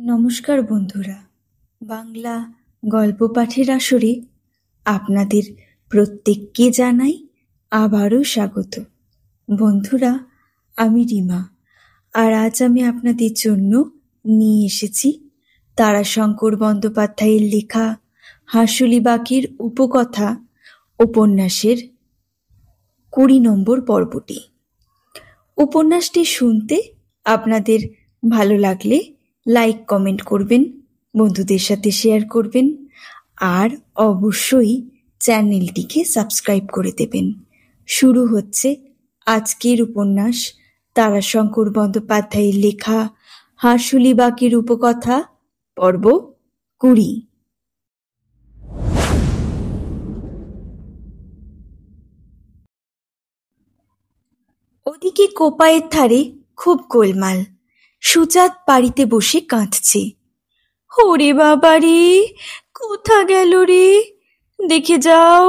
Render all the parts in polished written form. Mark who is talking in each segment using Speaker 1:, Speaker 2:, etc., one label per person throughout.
Speaker 1: নমস্কার বন্ধুরা, বাংলা গল্প পাঠের আসরে আপনাদের প্রত্যেককে জানাই আবারও স্বাগত। বন্ধুরা, আমি রিমা, আর আজ আমি আপনাদের জন্য নিয়ে এসেছি তারাশঙ্কর বন্দ্যোপাধ্যায়ের লেখা হাঁসুলি বাঁকের উপকথা উপন্যাসের 20 নম্বর পর্বটি। উপন্যাসটি শুনতে আপনাদের ভালো লাগলে লাইক কমেন্ট করবেন, বন্ধুদের সাথে শেয়ার করবেন, আর অবশ্যই চ্যানেলটিকে সাবস্ক্রাইব করে দেবেন। শুরু হচ্ছে আজকের উপন্যাস তারাশঙ্কর বন্দ্যোপাধ্যায়ের লেখা হাঁসুলি বাঁকের উপকথা পর্ব 20। ওদিকে কোপায়ের ধারে খুব গোলমাল। সুজাত বাড়িতে বসে কাঁদছে। ওরে বাবা রে, কোথা গেল রে, দেখে যাও,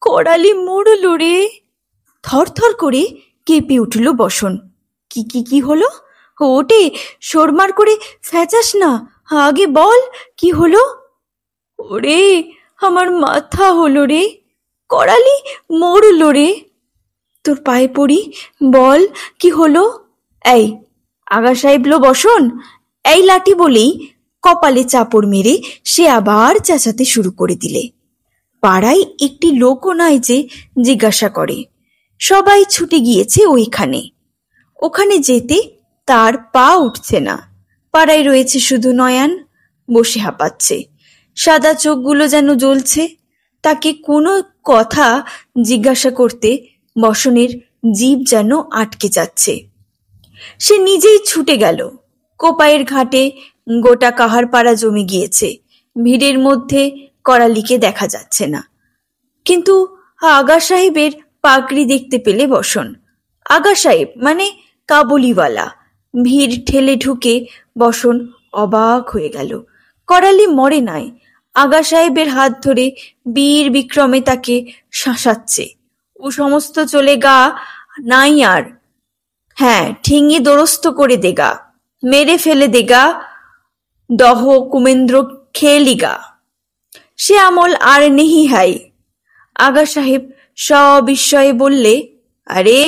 Speaker 1: করালি মরল রে। থরথর করে কেঁপে উঠল বসন। কি হলো? ওটে, শোরমার করে ফেঁচাস না, আগে বল কি হলো। ওরে, আমার মাথা হলো রে, করালি মরল রে। তোর পায়ে পড়ি, বল কি হলো। এই আগা সাহেব লো বসন, এই লাঠি বলেই কপালে চাপড় মেরে সে আবার চেঁচাতে শুরু করে দিলে। পাড়ায় একটি লোকও নয় যে জিজ্ঞাসা করে। সবাই ছুটে গিয়েছে ওইখানে। ওখানে যেতে তার পা উঠছে না। পাড়ায় রয়েছে শুধু নয়ন, বসে হাঁপাচ্ছে। সাদা চোখগুলো যেন জ্বলছে। তাকে কোনো কথা জিজ্ঞাসা করতে বসনের জিভ যেন আটকে যাচ্ছে। সে নিজেই ছুটে গেল। কোপায়ের ঘাটে গোটা কাহার পাড়া জমে গিয়েছে। ভিড়ের মধ্যে করালিকে দেখা যাচ্ছে না, কিন্তু আগা সাহেবের পাগড়ি দেখতে পেলে বসন। আগা সাহেব মানে কাবুলিওয়ালা। ভিড় ঠেলে ঢুকে বসন অবাক হয়ে গেল। করালি মরে নাই। আগা সাহেবের হাত ধরে বীর বিক্রমে তাকে শাসাচ্ছে। ও সমস্ত চলে গা নাই আর। হ্যাঁ, ঠিঙে দোরস্ত করে দেগা, মেরে ফেলে দেগা, দহ কুমেন্দ্র খেলিগা। সে আমল আর নেহি হাই। আগা সাহেব সবিস্ময়ে বললে, আরে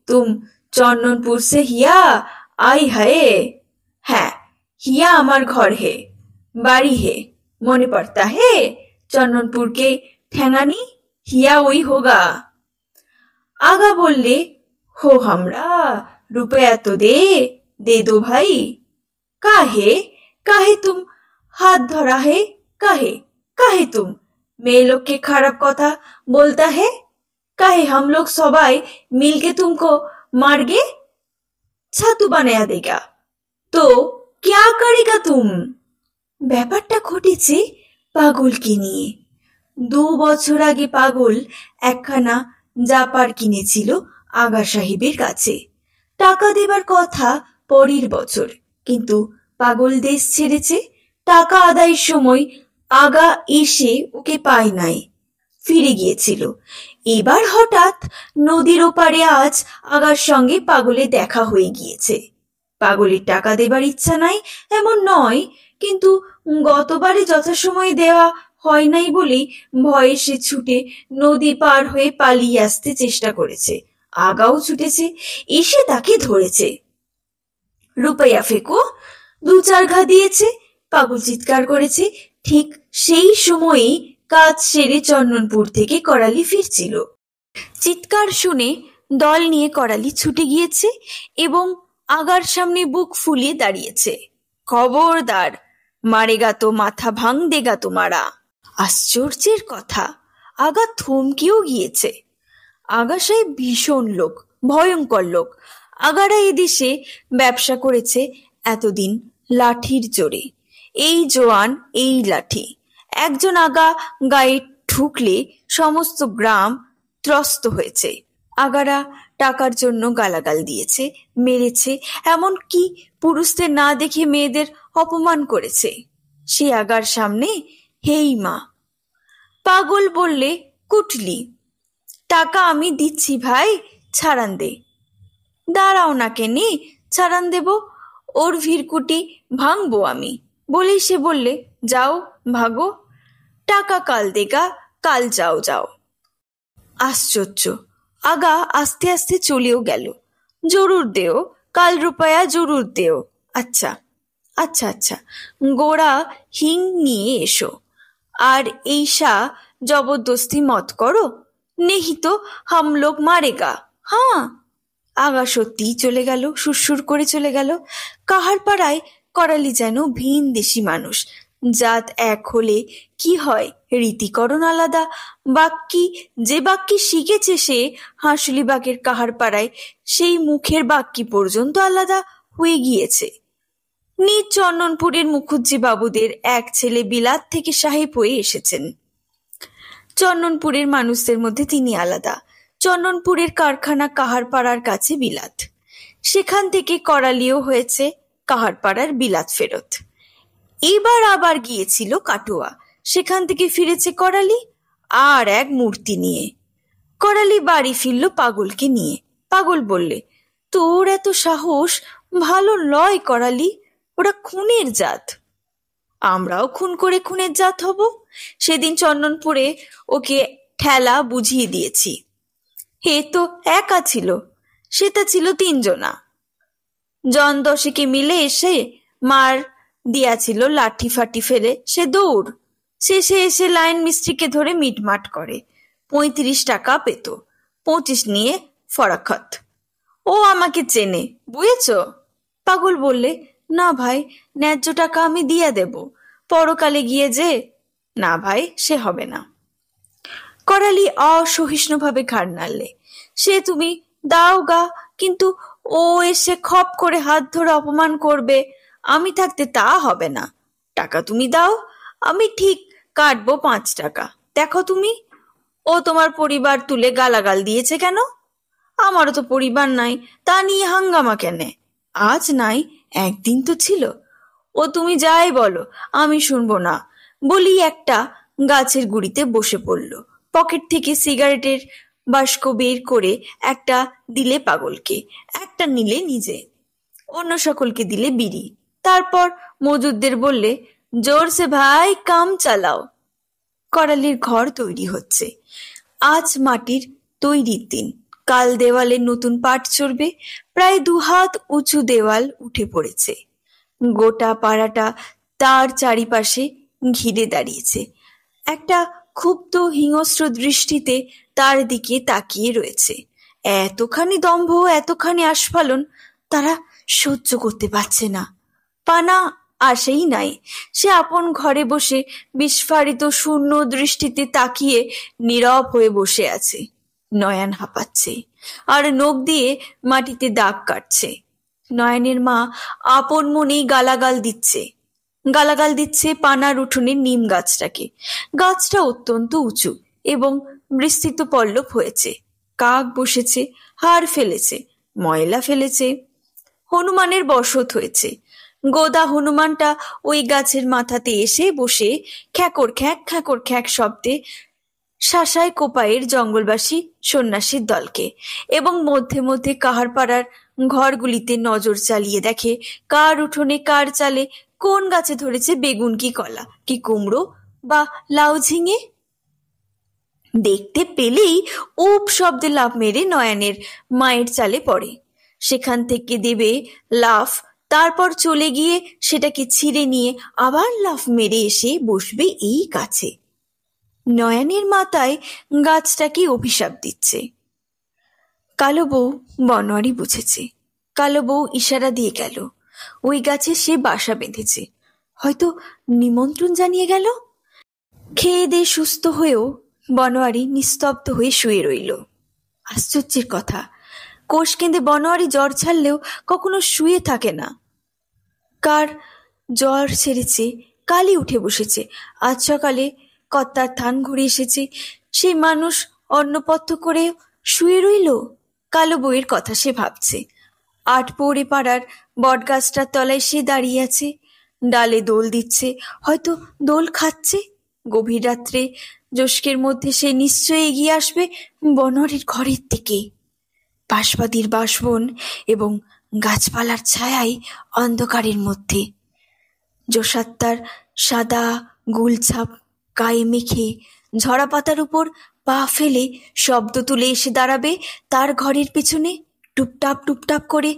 Speaker 1: তুম চন্দনপুর সে হিয়া আই হায়। হ্যাঁ, হিয়া আমার ঘর হে, বাড়ি হে, মনে পড়তা হে চন্দনপুর কে ঠেঙানি, হিয়া ওই হোগা। আগা বললে, हो हमरा रुपया तो दे दो भाई। काहे तुम हाथ धरा है, काहे तुम मेरे लोग के खराब कथा बोलता है, काहे हम लोग सबाई मिलके तुमको मार गे, छातू बनाया देगा, तो क्या करेगा तुम। ব্যাপারটা ঘটেছে পাগলকে নিয়ে। 2 বছর আগে পাগল একখানা জাপার কিনেছিল আগা সাহেবের কাছে। টাকা দেবার কথা পরের বছর, কিন্তু পাগল দেশ ছেড়েছে। টাকা আদায়ের সময় আগা এসে ওকে পায় নাই, ফিরে গিয়েছিল। এবার হঠাৎ নদীর ওপারে আজ আগার সঙ্গে পাগলের দেখা হয়ে গিয়েছে। পাগলের টাকা দেবার ইচ্ছা নাই এমন নয়, কিন্তু গতবারে যথাসময়ে দেওয়া হয় নাই বলেই ভয়ে সে ছুটে নদী পার হয়ে পালিয়ে আসতে চেষ্টা করেছে। আগাও ছুটেছে, এসে তাকে ধরেছে। রুপাইয়া ফেকো 2-4 ঘা দিয়েছে। পাগল চিৎকার করেছে। ঠিক সেই সময়েই কাজ সেরে চন্দনপুর থেকে করালি ফিরছিল। চিৎকার শুনে দল নিয়ে করালি ছুটে গিয়েছে এবং আগার সামনে বুক ফুলিয়ে দাঁড়িয়েছে। খবরদার, মারেগা তো মাথা ভাঙ দেগা তোমারা। আশ্চর্যের কথা, আগা থমকেও গিয়েছে। আগা সাহেব ভীষণ লোক, ভয়ঙ্কর লোক। আগারা এদেশে ব্যবসা করেছে এতদিন লাঠির জোরে। এই জোয়ান, এই লাঠি। একজন আগা গায়ে ঢুকলে সমস্ত গ্রাম ত্রস্ত হয়েছে। আগারা টাকার জন্য গালাগাল দিয়েছে, মেরেছে, এমনকি পুরুষদের না দেখে মেয়েদের অপমান করেছে। সে আগার সামনে হেই মা। পাগল বললে, কুটলি, টাকা আমি দিচ্ছি ভাই, ছাড়ান দে। দাঁড়াও না কেনে, ছাড়ান দেব, ওর ভিড়কুটি ভাঙবো আমি, বলেই সে বললে, যাও ভাগো, টাকা কাল দেগা, কাল যাও যাও। আশ্চর্য, আগা আস্তে আস্তে চলেও গেল। জরুর দেও, কাল রুপায়া জরুর দেও। আচ্ছা আচ্ছা আচ্ছা, গোড়া হিং নিয়ে এসো। আর এইসা জবরদস্তি মত করো, নেহি তো হাম লোক মারেগা। হ্যাঁ। আগা সত্যিই চলে গেল, সুরসুর করে চলে গেল। কাহার পাড়ায় করালি যেন ভিন দেশি মানুষ। জাত এক হলে কি হয়, রীতিকরণ আলাদা। বাক্যি যে বাক্যি শিখেছে সে হাঁসুলি বাগের কাহার পাড়ায়, সেই মুখের বাক্যি পর্যন্ত আলাদা হয়ে গিয়েছে। নিজ চন্দনপুরের মুখুজ্জি বাবুদের এক ছেলে বিলাত থেকে সাহেব হয়ে এসেছেন। চন্দনপুরের মানুষদের মধ্যে তিনি আলাদা। চন্দনপুরের কারখানা কাহারপাড়ার কাছে বিলাত, সেখান থেকে করালিও হয়েছে কাহারপাড়ার বিলাত ফেরত। এবার আবার গিয়েছিল কাটোয়া, সেখান থেকে ফিরেছে করালি আর এক মূর্তি নিয়ে। করালি বাড়ি ফিরল পাগলকে নিয়ে। পাগল বললে, তোর এত সাহস ভালো লয় করালি, ওরা খুনের জাত। আমরাও খুন করে খুনের জাত হব? সেদিন চন্দনপুরে ওকে ঠেলা বুঝিয়ে দিয়েছি। হে তো একা ছিল, সেটা ছিল 3 জনা। জন 10 মিলে এসে মার দিয়াছিল লাঠি ফাটি ফেলে, সে দৌড়। শেষে এসে লাইন মিস্ত্রিকে ধরে মিটমাট করে 35 টাকা পেত, 25 নিয়ে ফরাখত। ও আমাকে চেনে, বুঝেছ? পাগল বললে, না ভাই, ন্যায্য টাকা আমি দিয়ে দেব, পরকালে গিয়ে যে। না ভাই, সে হবে না। করালি অসহিষ্ণুভাবে ঘাড় নাড়লে, সে তুমি দাও গা, কিন্তু ও এসে খপ করে হাত ধরে অপমান করবে, আমি থাকতে তা হবে না। টাকা তুমি দাও, আমি ঠিক কাটবো 5 টাকা। দেখো তুমি, ও তোমার পরিবার তুলে গালাগাল দিয়েছে কেন? আমারও তো পরিবার নাই, তা নিয়ে হাঙ্গামা কেনে? আজ নাই, একদিন তো ছিল। ও তুমি যাই বলো, আমি শুনবো না। বলি একটা গাছের গুড়িতে বসে পড়ল। পকেট থেকে সিগারেটের বাস্ক বের করে একটা দিলে পাগলকে, একটা নিলে নিজে, অন্য সকলকে দিলে বিড়ি। তারপর মজুদদের বললে, জোরসে ভাই কাম চালাও। করালির ঘর তৈরি হচ্ছে। আজ মাটির তৈরির দিন, কাল দেওয়ালে নতুন পাট চড়বে। প্রায় 2 হাত উঁচু দেওয়াল উঠে পড়েছে। গোটা পাড়াটা তার চারিপাশে ঘিরে দাঁড়িয়েছে। একটা ক্ষুব্ধ হিংস্র দৃষ্টিতে তার দিকে তাকিয়ে রয়েছে। এতখানি দম্ভ, এতখানি আস্ফালন তারা সহ্য করতে পারছে না। পানা আসেই নাই। সে আপন ঘরে বসে বিস্ফারিত শূন্য দৃষ্টিতে তাকিয়ে নীরব হয়ে বসে আছে। নয়ন হাঁপাচ্ছে আর নখ দিয়ে মাটিতে দাগ কাটছে। নয়নের মা আপন মনেই গালাগাল দিচ্ছে পানার উঠোনের নিম গাছটাকে। গাছটা অত্যন্ত উঁচু এবং বিস্তৃত পল্লব হয়েছে। কাক বসেছে, হাড় ফেলেছে, ময়লা ফেলেছে। হনুমানের বসত হয়েছে। গোদা হনুমানটা ওই গাছের মাথাতে এসে বসে খ্যাকর খ্যাক শব্দে শাসায় কোপায়ের জঙ্গলবাসী সন্ন্যাসীর দলকে, এবং মধ্যে মধ্যে কাহারপাড়ার ঘরগুলিতে নজর চালিয়ে দেখে কার উঠোনে কার চালে কোন গাছে ধরেছে বেগুন কি কলা কি কুমড়ো বা লাউ ঝিঙে। দেখতে পেলেই উপ শব্দে লাফ মেরে নয়নের মায়ের চালে পড়ে। সেখান থেকে দেবে লাফ, তারপর চলে গিয়ে সেটাকে ছিঁড়ে নিয়ে আবার লাফ মেরে এসে বসবে এই গাছে। নয়নের মাথায় গাছটাকে অভিশাপ দিচ্ছে। কালো বউ বনোয়ারি বুঝেছে। কালো বউ ইশারা দিয়ে গেল, ওই গাছে সে বাসা বেঁধেছে, হয়তো নিমন্ত্রণ জানিয়ে গেল। খেয়ে দিয়ে সুস্থ হয়েও বনোয়ারি নিস্তব্ধ হয়ে শুয়ে রইল। আশ্চর্যের কথা, কোষ কেঁদে বনোয়ারি জ্বর ছাড়লেও কখনো শুয়ে থাকে না। কার জ্বর ছেড়েছে, কালই উঠে বসেছে। আজ সকালে কর্তার থান ঘুরে এসেছে, সেই মানুষ অন্নপথ্য করে শুয়ে রইল। কালো বউয়ের কথা সে ভাবছে। 8 পৌরে পাড়ার বটগাছটার তলায় সে দাঁড়িয়ে আছে, ডালে দোল দিচ্ছে, হয়তো দোল খাচ্ছে। গভীর রাত্রে জোস্কের মধ্যে সে নিশ্চয়ই এগিয়ে আসবে বনোয়ারির ঘরের দিকে। বাঁশবাদীর বাঁশবন এবং গাছপালার ছায়ায় অন্ধকারের মধ্যে জোসাত্তার সাদা গুলছাপ গায়ে মেখে ঝরা পাতার উপর পা ফেলে শব্দ তুলে এসে দাঁড়াবে তার ঘরের পেছনে, টুপটাপ টুপটাপ করে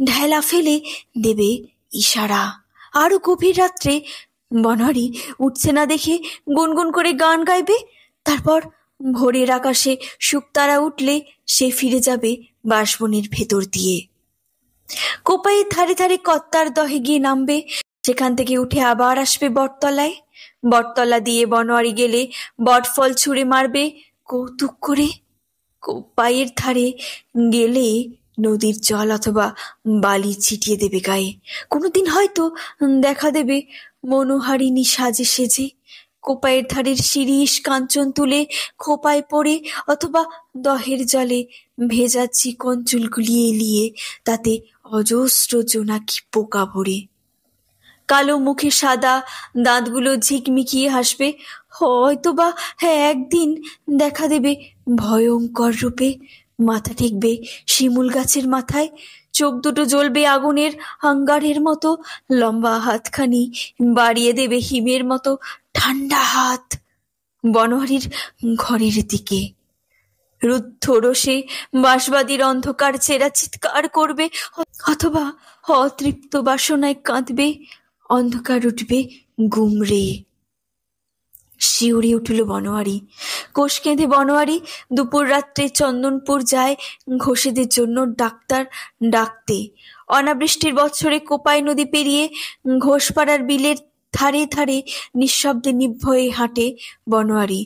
Speaker 1: ঢেলা ফেলে দেবে ইশারা। আরো গভীর রাত্রে বনহারি উঠছে না দেখে গুনগুন করে গান গাইবে। তারপর ভোরের আকাশে শুকতারা উঠলে সে ফিরে যাবে বাঁশবনের ভেতর দিয়ে। কোপাইয়ের ধারে ধারে কত্তার দহে গিয়ে নামবে, সেখান থেকে উঠে আবার আসবে বটতলায়। বটতলা দিয়ে বনোয়ারি গেলে বটফল ছুঁড়ে মারবে কৌতুক করে। কোপাইয়ের ধারে গেলে নদীর জল অথবা বালি ছিটিয়ে দেবে গায়ে। কোনোদিন হয়তো দেখা দেবে মনোহারিণী সাজে সেজে কোপাইয়ের ধারের শিরীষ কাঞ্চন তুলে খোপায় পড়ে, অথবা দহের জলে ভেজা চিকন চুলগুলি এলিয়ে তাতে অজস্র জোনাকি পোকা ভরে। কালো মুখে সাদা দাঁতগুলো ঝিকমিকিয়ে হাসবে। হয়তোবা একদিন দেখা দেবে ভয়ঙ্কর রূপে, মাথা ঠেকবে শিমুল গাছের মাথায়, চোখ দুটো জ্বলবে আগুনের আঙ্গারের মতো, লম্বা হাতখানি বাড়িয়ে দেবে হিমের মতো ঠান্ডা হাত বনোয়ারির ঘরের দিকে। রুদ্ধ রোষে বাঁশবাদীর অন্ধকার ছেঁড়া চিৎকার করবে, অথবা অতৃপ্ত বাসনায় কাঁদবে। অন্ধকার উঠবে গুমরে। শিউরে উঠল বনোয়ারি। কোষ কেঁদে বনোয়ারি দুপুর রাত্রে চন্দনপুর যায় ঘোষেদের জন্য ডাক্তার ডাকতে। অনাবৃষ্টির বছরে কোপাই নদী পেরিয়ে ঘোষপাড়ার বিলের ধারে ধারে নিঃশব্দে নির্ভয়ে হাঁটে বনোয়ারি।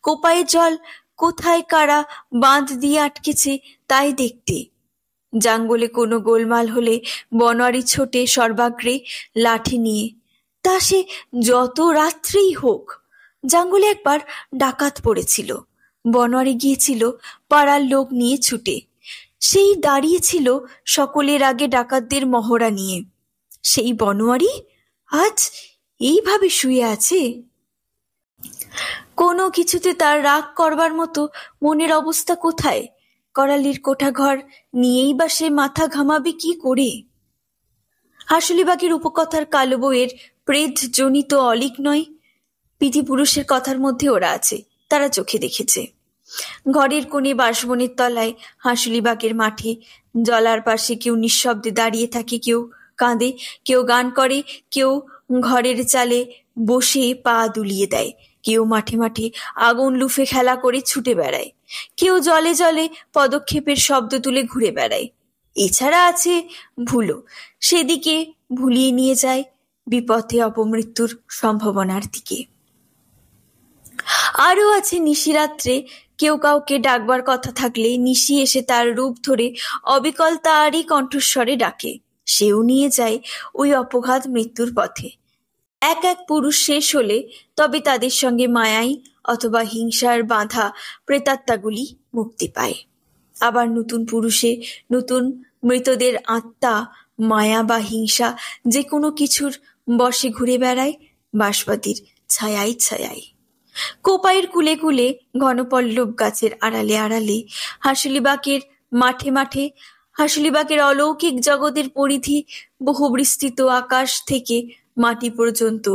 Speaker 1: কোপাইয়ের জল কোথায় কারা বাঁধ দিয়ে আটকেছে তাই দেখতে। জঙ্গলে কোনো গোলমাল হলে বনোয়ারি ছোটে সর্বাগ্রে লাঠি নিয়ে, তা সে যত রাত্রেই হোক। জঙ্গলে একবার ডাকাত পড়েছিল, বনোয়ারি গিয়েছিল পাড়ার লোক নিয়ে ছুটে। সেই দাঁড়িয়েছিল সকলের আগে ডাকাতদের মহড়া নিয়ে। সেই বনোয়ারি আজ এইভাবে শুয়ে আছে। কোনো কিছুতে তার রাগ করবার মতো মনের অবস্থা কোথায়? করালির কোঠাঘর নিয়েই বা সে মাথা ঘামাবে কি করে? হাসুলিবাগের উপকথার কালো বইয়ের প্রেত জনিত অলিক নয়, পিতৃপুরুষের কথার মধ্যে ওরা আছে, তারা চোখে দেখেছে। ঘরের কোণে বাঁশবনের তলায় হাসুলিবাগের মাঠে জলার পাশে কেউ নিঃশব্দে দাঁড়িয়ে থাকে, কেউ কাঁদে, কেউ গান করে, কেউ ঘরের চালে বসে পা দুলিয়ে দেয়, কেউ মাঠে মাঠে আগুন লুফে খেলা করে ছুটে বেড়ায়, কেউ জলে জলে পদক্ষেপের শব্দ তুলে ঘুরে বেড়ায়। এছাড়া আছে ভুলো, সেদিকে ভুলিয়ে নিয়ে যায় বিপথে অপমৃত্যুর সম্ভাবনার দিকে। আরও আছে নিশিরাত্রে কেউ কাউকে ডাকবার কথা থাকলে নিশি এসে তার রূপ ধরে অবিকল তারই কণ্ঠস্বরে ডাকে, সেও নিয়ে যায় ওই অপঘাত মৃত্যুর পথে। এক এক পুরুষ শেষ হলে তবে তাদের সঙ্গে মায়াই অথবা হিংসার বাঁধা প্রেতাত্মাগুলি মুক্তি পায়। আবার নতুন পুরুষে নতুন মৃতদের আত্মা মায়া বা হিংসা যে কোনো কিছুর বশে ঘুরে বেড়ায় বাঁশবাদীর ছায়ায় ছায়ায়। কোপাইয়ের কুলে কুলে ঘনপল্লব গাছের আড়ালে আড়ালে, হাসুলিবাগের মাঠে মাঠে, হাসুলিবাগের অলৌকিক জগতের পরিধি বহু বিস্তৃত, আকাশ থেকে মাটি পর্যন্ত,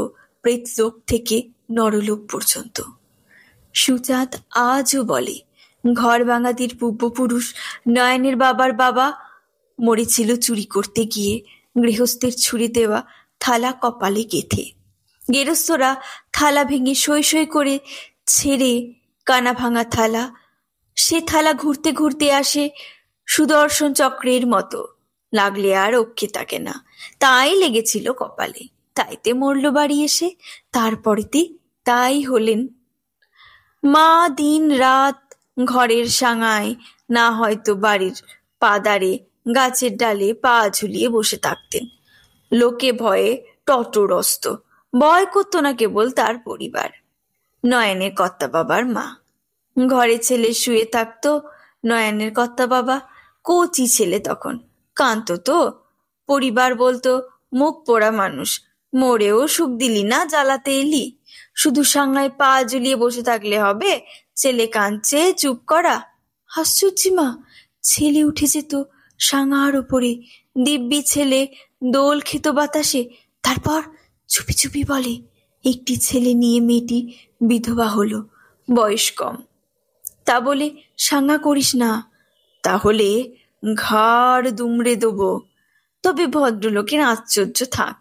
Speaker 1: প্রেতলোক থেকে নরলোক পর্যন্ত। সুচাঁদ আজও বলে ঘর ভাঙাতির পূর্বপুরুষ নয়নের বাবার বাবা মরেছিল চুরি করতে গিয়ে গৃহস্থের ছুঁড়ে দেওয়া থালা কপালে গেঁথে। গেরস্থরা থালা ভেঙে সই সই করে ছেড়ে কানা ভাঙা থালা, সে থালা ঘুরতে ঘুরতে আসে সুদর্শন চক্রের মতো, লাগলে আর রক্ষে থাকে না, তাই লেগেছিল কপালে, তাইতে মরল বাড়ি এসে, তারপরেতে তাই হলেন। মা দিন রাত ঘরের সাঙায়, না হয়তো বাড়ির পাদারে গাছের ডালে পা ঝুলিয়ে বসে থাকতেন। লোকে ভয়ে তটরস্ত, ভয় করতো না কেবল তার পরিবার, নয়নের কর্তা বাবার মা। ঘরে ছেলে শুয়ে থাকতো, নয়নের কর্তা বাবা কচি ছেলে তখন, কাঁদতো তো। পরিবার বলতো মুখ পোড়া মানুষ, মরেও সুখ দিলি না, জ্বালাতে এলি, শুধু সাংলায় পা ঝুলিয়ে বসে থাকলে হবে, ছেলে কাঁদছে চুপ করা। আশ্চর্যিমা, ছেলে উঠে যেত সাঙার ওপরে, দিব্যি ছেলে দোল খেত বাতাসে, তারপর চুপি চুপি বলে, একটি ছেলে নিয়ে মেয়েটি বিধবা হলো, বয়স কম। তা বলে সাঙ্গা করিস না, তাহলে ঘাড় দুমড়ে দেবো। তবে ভদ্রলোকের আশ্চর্য থাক,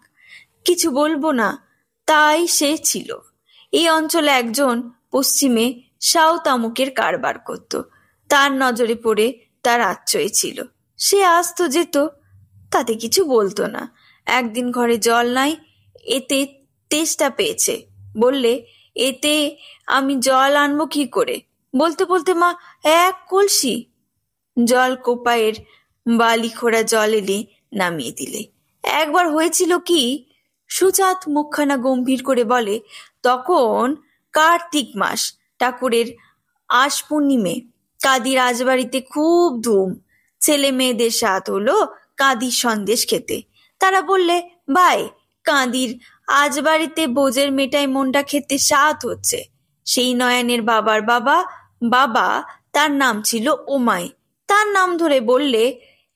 Speaker 1: কিছু বলবো না। তাই সে ছিল। এই অঞ্চলে একজন পশ্চিমে সাও তামুকের কারবার করত। তার নজরে পড়ে তার আশ্রয় ছিল। সে আসতো যেত, তাতে কিছু বলতো না। একদিন ঘরে জল নাই, এতে তেষ্টা পেয়েছে। বললে, এতে আমি জল আনবো কি করে? বলতে বলতে মা এক কলসি জল কোপায়ের বালি খোঁড়া জল এলে নামিয়ে দিলে। একবার হয়েছিল কি, সুজাত মুখখানা গম্ভীর করে বলে, তখন কার্তিক মাস, ঠাকুরের আশ পূর্ণিমে। কাদি রাজবাড়িতে খুব ধুম। ছেলে মেয়েদের সাথ হলো কাঁদির সন্দেশ খেতে। তারা বললে, ভাই, কাঁদির আজ বাড়িতে বোঝের মেটাই মনটা খেতে সাথ হচ্ছে। সেই নয়নের বাবার বাবা বাবা তার নাম ছিল ওমাই। তার নাম ধরে বললে,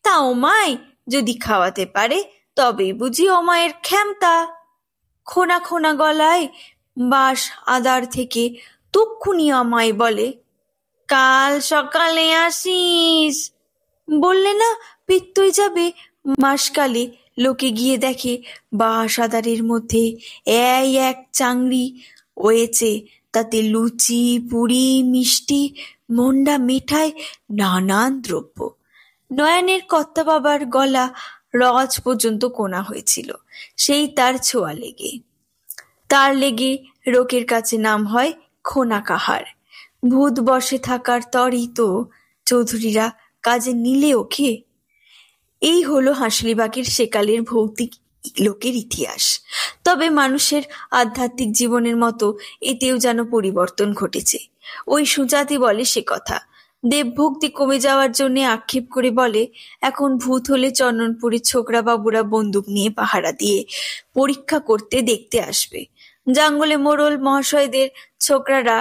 Speaker 1: তা ওমাই যদি খাওয়াতে পারে তবে বুঝি ওমায়ের ক্ষমতা। খোনা খোনা গলায় বাঁশ আদার থেকে তক্ষুনি আমায় বলে, কাল সকালে আসিস। বললে না পিত্তই যাবে। মাসকালে লোকে গিয়ে দেখে বাঁশ আদারের মধ্যে এই এক চাংড়ি হয়েছে, তাতে লুচি, পুরি, মিষ্টি, মন্ডা, মিঠাই, নানান দ্রব্য। নয়নের কর্তা বাবার গলা রজ পর্যন্ত কোনা হয়েছিল, সেই তার ছোঁয়া লেগে। তার লেগে লোকের কাছে নাম হয় খোনা কাহার। ভূত বসে থাকার তরই তো চৌধুরীরা কাজে নিলে ওকে। এই হলো হাঁসলিবাগের সেকালের ভৌতিক লোকের ইতিহাস। তবে মানুষের আধ্যাত্মিক জীবনের মতো এতেও যেন পরিবর্তন ঘটেছে। ওই সুজাতি বলে সে কথা। দেবভক্তি কমে যাওয়ার জন্য আক্ষেপ করে বলে, এখন ভূত হলে চন্দনপুরের ছোকরা বাবুরা বন্দুক নিয়ে পাহারা দিয়ে পরীক্ষা করতে দেখতে আসবে। জঙ্গলে মোড়ল মহাশয়দের ছোকরারা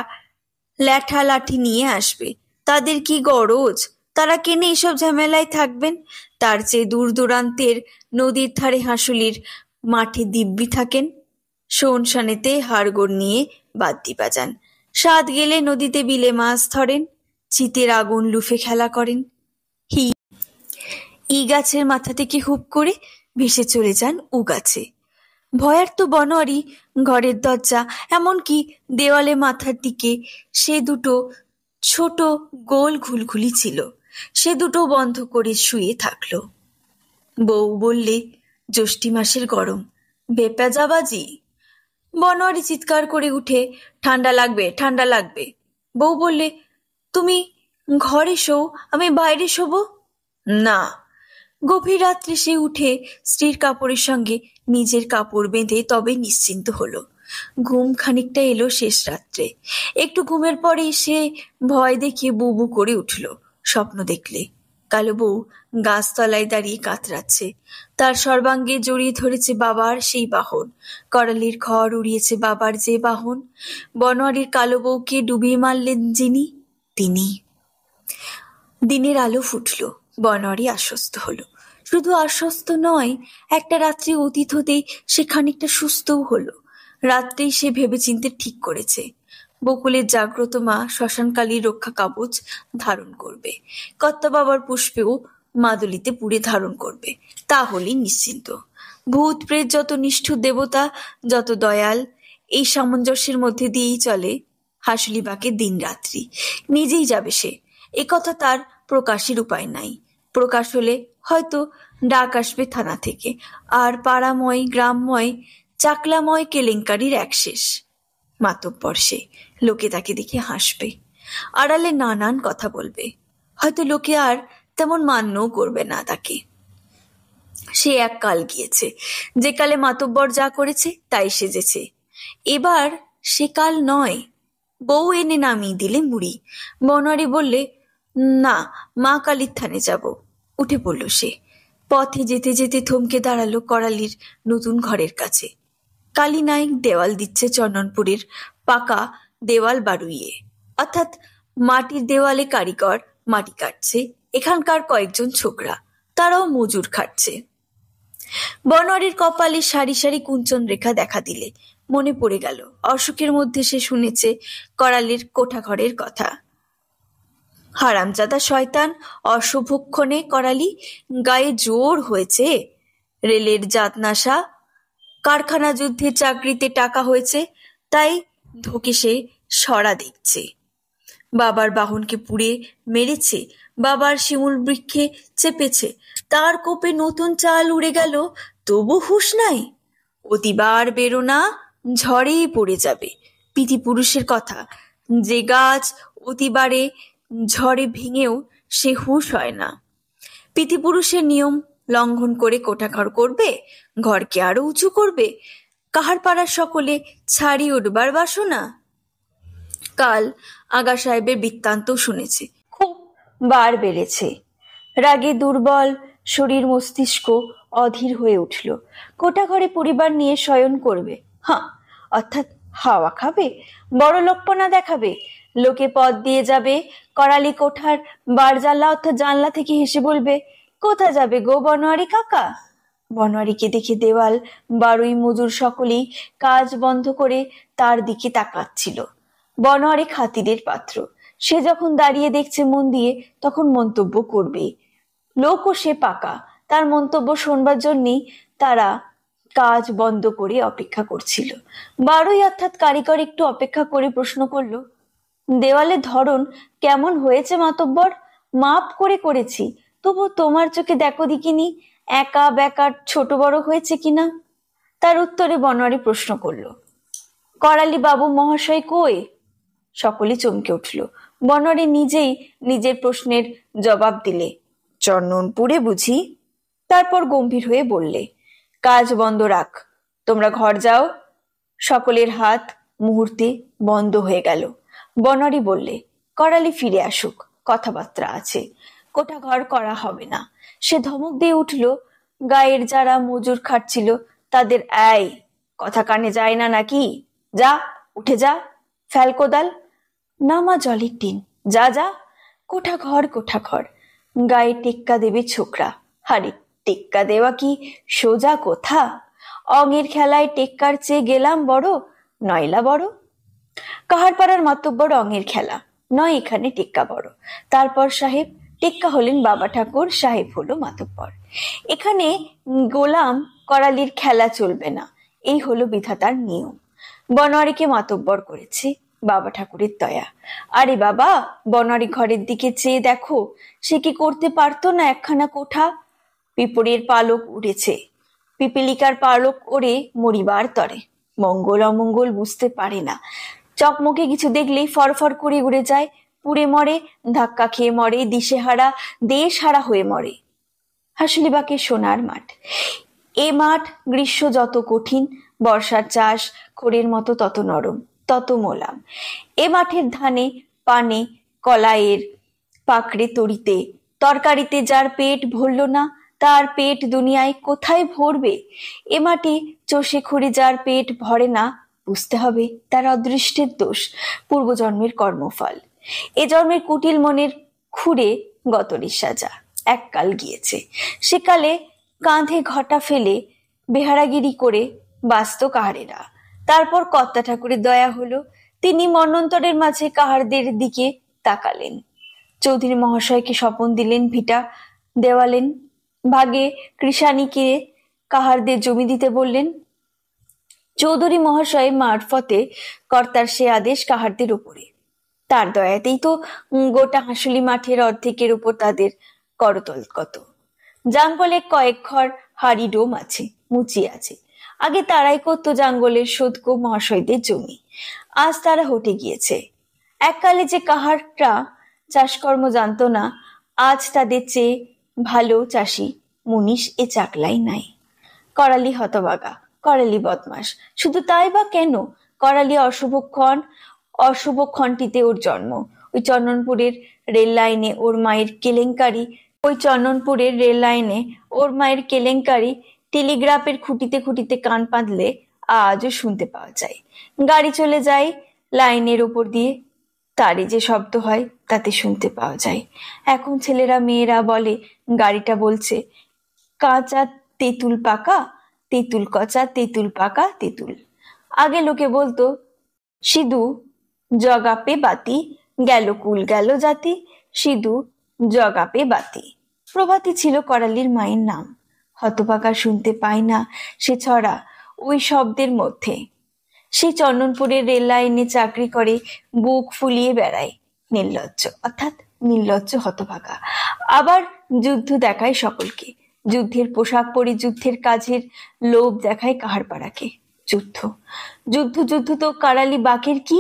Speaker 1: ল্যাঠা লাঠি নিয়ে আসবে। তাদের কি গরজ? তারা কেনে এসব ঝামেলায় থাকবেন? তার চেয়ে দূর দূরান্তের নদীর ধারে হাঁসুলির মাঠে দিব্যি থাকেন। শোনশানেতে হাড়গোড় নিয়ে বাদ্যি বাজান। সাত গেলে নদীতে বিলে মাছ ধরেন, চিতের আগুন লুফে খেলা করেন। ই গাছের মাথা থেকে হুপ করে ভেসে চলে যান উ গাছে। ভয়ার্ত বনোয়ারি ঘরের দরজা, এমনকি দেওয়ালে মাথার দিকে সে দুটো ছোট গোল ঘুলঘুলি ছিল, সে দুটো বন্ধ করে শুয়ে থাকলো। বউ বললে, জ্যৈষ্ঠী মাসের গরম, বেপাজাবাজি। বনোয়ারি চিৎকার করে উঠে, ঠান্ডা লাগবে, ঠান্ডা লাগবে। বউ বললে, তুমি ঘরে শো, আমি বাইরে শোবো। না। গভীর রাত্রে সে উঠে স্ত্রীর কাপড়ের সঙ্গে নিজের কাপড় বেঁধে তবে নিশ্চিন্ত হলো। ঘুম খানিকটা এলো শেষ রাত্রে। একটু ঘুমের পরে সে ভয় দেখিয়ে বু বু করে উঠল। স্বপ্ন দেখলে কালো বউ গাছতলায় দাঁড়িয়ে কাতরাচ্ছে। তার সর্বাঙ্গে জড়িয়ে ধরেছে বাবার সেই বাহন। করালির খড় উড়িয়েছে বাবার যে বাহন। বনোয়ারির কালো বউকে ডুবিয়ে মারলেন যিনি, তিনি। দিনের আলো ফুটল। বনোয়ারি আশ্বস্ত হলো। শুধু আশ্বস্ত নয়, একটা রাত্রি অতীত হতেই সে খানিকটা সুস্থও হলো। রাত্রেই সে ভেবেচিন্তে ঠিক করেছে, বকুলের জাগ্রত মা শ্মশানকালীর রক্ষা কাবচ ধারণ করবে, কর্তা বাবার পুষ্পেও মাদুলিতে পুড়ে ধারণ করবে। তাহলেই নিশ্চিন্ত। ভূত প্রেত যত নিষ্ঠুর দেবতা, যত দয়াল, এই সামঞ্জস্যের মধ্যে দিয়েই চলে হাঁসুলিবাগের দিন রাত্রি। নিজেই যাবে সে, একথা তার প্রকাশের উপায় নাই। প্রকাশ হলে হয়তো ডাক আসবে থানা থেকে, আর পাড়াময় গ্রামময় চাকলাময় কেলেঙ্কারির এক শেষ। মাতব্বর সে, লোকে তাকে দেখে হাসবে, আড়ালে নানান কথা বলবে। হয়তো লোকে আর তেমন মান্যও করবে না তাকে। সে এক কাল গিয়েছে, যে কালে মাতব্বর যা করেছে তাই সেজেছে। এবার সে কাল নয়। বউ এনে নামিয়ে দিলে মুড়ি। বনোয়ারি বললে, না, মা কালীর থানে যাব। উঠে পড়ল সে। পথে যেতে যেতে থমকে দাঁড়ালো করালির নতুন ঘরের কাছে। কালী নায়ক দেওয়াল দিচ্ছে চন্দনপুরের পাকা দেওয়াল বাড়ুইয়ে, অর্থাৎ মাটির দেওয়ালে কারিগর মাটি কাটছে। এখানকার কয়েকজন ছোকরা, তারাও মজুর খাটছে। বনোয়ারির কপালে সারি সারি কুঞ্চন রেখা দেখা দিলে মনে পড়ে গেল অসুখের মধ্যে সে শুনেছে করালির কোঠাঘরের কথা। হারামজাদা শয়তান, অশুভক্ষণে করালি গায়ে জোর হয়েছে, রেলের জাতনাশা, কারখানা যুদ্ধের চাকরিতে টাকা হয়েছে, তাই ধোকে সে সরা দেখছে। বাবার বাহনকে পুড়ে মেরেছে, বাবার শিমুল বৃক্ষে চেপেছে, তার কোপে নতুন চাল উড়ে গেল, তবু হুঁশ নাই। অতিবার বেরো না, ঝড়েই পড়ে যাবে। পিতৃপুরুষের কথা, যে গাছ অতিবারে ঝড়ে ভেঙেও সে হুঁশ হয় না। পিতৃপুরুষের নিয়ম লঙ্ঘন করে কোঠাঘর করবে, ঘরকে আরো উঁচু করবে, কাহার পাড়ার সকলে ছাড়ি উঠবার বাসনা। কাল আগা সাহেবের বৃত্তান্ত শুনেছে, খুব বার বেড়েছে। রাগে দুর্বল শরীর মস্তিষ্ক অধীর হয়ে উঠল। কোঠাঘরে পরিবার নিয়ে শয়ন করবে, হ্যাঁ, অর্থাৎ হাওয়া খাবে, বড় লোকপনা দেখাবে, লোকে পথ দিয়ে যাবে, করালি কোঠার বারজাল্লা অর্থাৎ জানলা থেকে হেসে বলবে, কোথা যাবে গো বনোয়ারি কাকা? বনোয়ারিকে দেখে দেওয়াল বারুই মজুর সকলেই কাজ বন্ধ করে তার দিকে তাকাচ্ছিল। বনোয়ারি খাতিরের পাত্র, সে যখন দাঁড়িয়ে দেখছে মন দিয়ে তখন মন্তব্য করবে। লোকও সে পাকা, তার মন্তব্য শোনবার জন্যই তারা কাজ বন্ধ করে অপেক্ষা করছিল। বারুই অর্থাৎ কারিগর একটু অপেক্ষা করে প্রশ্ন করলো, দেওয়ালের ধরন কেমন হয়েছে মাতব্বর? মাপ করে করেছি, তবু তোমার চোখে দেখো দেখিনি একা বেকা ছোট বড় হয়েছে কিনা। তার উত্তরে বনোয়ারি প্রশ্ন করলো, করালি বাবু মহাশয় কই? সকলে চমকে উঠল। বনোয়ারি নিজেই নিজের প্রশ্নের জবাব দিলে, চন্দনপুরে বুঝি? তারপর গম্ভীর হয়ে বললে, কাজ বন্ধ রাখ, তোমরা ঘর যাও। সকলের হাত মুহূর্তে বন্ধ হয়ে গেল। বনোয়ারি বললে, করালি ফিরে আসুক, কথাবার্তা আছে, কোঠাঘর করা হবে না। সে ধমক দিয়ে উঠল। গায়ের যারা মজুর খাটছিল তাদের, এই কথা কানে যায় না নাকি? যা, উঠে যা, ফেল কোদাল, নামা জলের টিন, যা যা, কোঠাঘর কোঠাঘর। গায়ে টেক্কা দেবে ছোকরা, হারে টেক্কা দেওয়া কি সোজা কোথা? অঙের খেলায় টেক্কার চেয়ে গেলাম বড়, নয়লা বড়। কাহার পাড়ার মাতব্বর অঙের খেলা, নয় এখানে টেক্কা বড়। তারপর সাহেব, টেক্কা হলেন বাবা ঠাকুর, সাহেব হলো মাতব্বর। এখানে গোলাম করালির খেলা চলবে না, এই হলো বিধাতার নিয়ম। বনোয়ারিকে মাতব্বর করেছে বাবা ঠাকুরের দয়া। আরে বাবা, বনোয়ারি ঘরের দিকে চেয়ে দেখো, সে কি করতে পারতো না একখানা কোঠা? পিঁপড়ের পালক উড়েছে, পিপিলিকার পালক ওড়ে মরিবার তরে, মঙ্গল অমঙ্গল বুঝতে পারে না, চকমকে কিছু দেখলেই ফরফর করে উড়ে যায়, পুড়ে মরে, ধাক্কা খেয়ে মরে, দিশেহারা দেশ হারা হয়ে মরে। হাসুলিবাগের সোনার মাঠ, এ মাঠ গ্রীষ্ম যত কঠিন, বর্ষার চাষ খড়ের মতো তত নরম, তত মোলাম। এ মাঠের ধানে পানে কলাইয়ের পাকড়ে তরিতে তরকারিতে যার পেট ভরল না, তার পেট দুনিয়ায় কোথায় ভরবে? এ মাটি চষে খুঁড়ে যার পেট ভরে না, বুঝতে হবে তার অদৃষ্টের দোষ, পূর্বজন্মের কর্মফল। এ জন্মের কুটিল মনের খুঁড়ে গতরের সাজা, এককাল গিয়েছে। সেকালে কাঁধে ঘটা ফেলে বেহারাগিরি করে বাঁচত কাহারেরা। তারপর কর্তা ঠাকুরের দয়া হলো, তিনি মন্বন্তরের মাঝে কাহারদের দিকে তাকালেন। চৌধুরী মহাশয়কে স্বপন দিলেন, ভিটা দেওয়ালেন, ভাগে কৃষাণীকে কাহারদের জমি দিতে বললেন। চৌধুরী মহাশয় মারফতে কর্তার সে আদেশ কাহারদের উপরে। তার দয়াতেই তো গোটা হাঁসুলি মাঠের অর্ধেকের উপর তাদের করতল কত। জাঙ্গলে কয়েক ঘর হাড়ি ডোম আছে, মুচি আছে। আগে তারাই করতো জাঙ্গলের শোধকো মহাশয়দের জমি, আজ তারা হটে গিয়েছে। এককালে যে কাহারটা চাষকর্ম জানতো না, আজ তাদের চেয়ে ভালো চাষি মুনিশ এ চাকলাই নাই। করালি হতবাগা, করালি বদমাস, শুধু তাই বা কেন? করালি অশুভক্ষণটিতে ওর জন্ম। ওই চন্দনপুরের রেল লাইনে ওর মায়ের কেলেঙ্কারি টেলিগ্রাফের খুঁটিতে খুঁটিতে কান পাতলে আজও শুনতে পাওয়া যায়। গাড়ি চলে যায় লাইনের ওপর দিয়ে, তারে যে শব্দ হয় তাতে শুনতে পাওয়া যায়। এখন ছেলেরা মেয়েরা বলে গাড়িটা বলছে, কাঁচা তেঁতুল পাকা, তেঁতুল কচা, তেঁতুল পাকা, তেঁতুল। আগে লোকে বলতো সিধু জগাপে বাতি, গেল কুল গেল জাতি, সিধু জগাপে বাতি। প্রভাতী ছিল করালির মায়ের নাম। হতভাগা শুনতে পায় না সে ছড়া ওই শব্দের মধ্যে। সে চন্দনপুরের রেল লাইনে চাকরি করে, বুক ফুলিয়ে বেড়ায়, নির্লজ্জ অর্থাৎ নির্লজ্জ হতভাগা। আবার যুদ্ধ দেখায় সকলকে, যুদ্ধের পোশাক পরে যুদ্ধের কাজের লোভ দেখায় কাহার পাড়াকে। যুদ্ধ যুদ্ধ যুদ্ধ তো কারালি বাকের কি?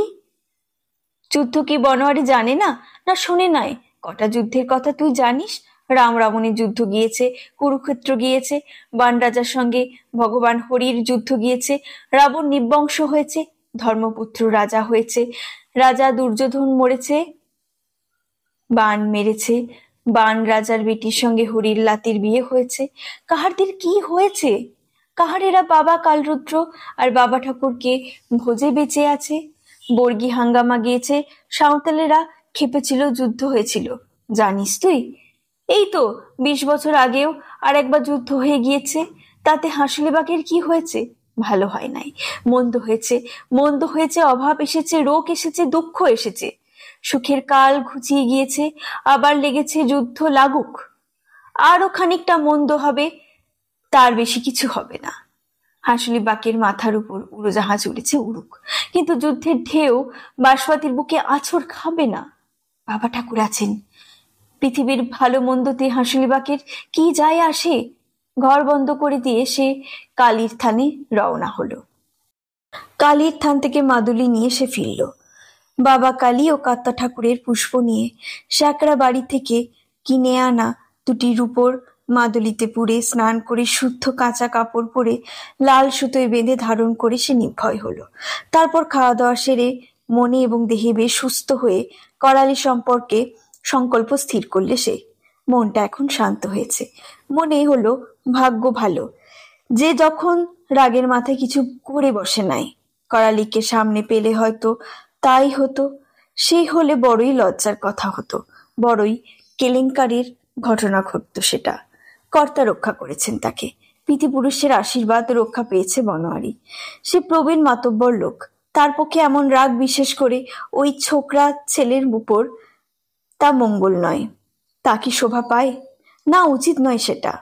Speaker 1: যুদ্ধ কি বনোয়ারি জানে না, না শুনে নাই? কটা যুদ্ধের কথা তুই জানিস? রাম রাবণের যুদ্ধ গিয়েছে, কুরুক্ষেত্র গিয়েছে, বান রাজার সঙ্গে ভগবান হরির যুদ্ধ গিয়েছে, রাবণ নিবংশ হয়েছে, ধর্মপুত্র রাজা হয়েছে, রাজা দুর্যোধন মরেছে, বান মেরেছে, বান রাজার বেটির সঙ্গে হরির লাতির বিয়ে হয়েছে। কাহারদের কি হয়েছে? কাহারেরা বাবা কালরুদ্র আর বাবা ঠাকুরকে ভোজে বেঁচে আছে। বর্গি হাঙ্গামা গিয়েছে, সাঁওতালেরা খেপেছিল, যুদ্ধ হয়েছিল, জানিস তুই? এই তো 20 বছর আগেও আর একবার যুদ্ধ হয়ে গিয়েছে। তাতে হাঁসলিবাগের কি হয়েছে? ভালো হয় নাই, মন্দ হয়েছে, মন্দ হয়েছে, অভাব এসেছে, রোগ এসেছে, দুঃখ এসেছে, সুখের কাল ঘুচিয়ে গিয়েছে, আবার লেগেছে যুদ্ধ লাগুক। আরো খানিকটা মন্দ হবে, তার বেশি কিছু হবে না। হাঁসলিবাগের মাথার উপর উড়োজাহাজ উড়েছে, উড়ুক, কিন্তু যুদ্ধের ঢেউ বাঁশপাতির বুকে আছর খাবে না। বাবা ঠাকুর আছেন, পৃথিবীর ভালো মন্দতে হাঁসলিবাগের কি যায় আসে? ঘর বন্ধ করে দিয়ে সে কালীর থানে রওনা হলো। কালীর থান থেকে মাদুলি নিয়ে সে ফিরল। বাবা কালী ও কাত্তা ঠাকুরের পুষ্প নিয়ে স্যাকরা বাড়ি থেকে কিনে আনা দুটি রূপোর মাদুলিতে পুড়ে স্নান করে শুদ্ধ কাঁচা কাপড় পরে লাল সুতোয় বেঁধে ধারণ করে সে নির্ভয় হলো। তারপর খাওয়া দাওয়া সেরে মনে এবং দেহে বেশ সুস্থ হয়ে করালি সম্পর্কে সংকল্প স্থির করলে সে। মনটা এখন শান্ত হয়েছে। মনে হলো ভাগ্য ভালো যে যখন রাগের মাথায় কিছু করে বসে নাই। করালিকে সামনে পেলে হয়তো তাই হতো, সে হলে বড়ই লজ্জার কথা হতো, বড়ই কেলেঙ্কারির ঘটনা ঘটত। সেটা কর্তা রক্ষা করেছেন তাকে, পিতৃপুরুষের আশীর্বাদ রক্ষা পেয়েছে বনোয়ারি। সে প্রবীণ মাতব্বর লোক, তার পক্ষে এমন রাগ বিশেষ করে ওই ছোকরা ছেলের উপর তা মঙ্গল নয়। তা কি শোভা পায়? না, উচিত নয় সেটা।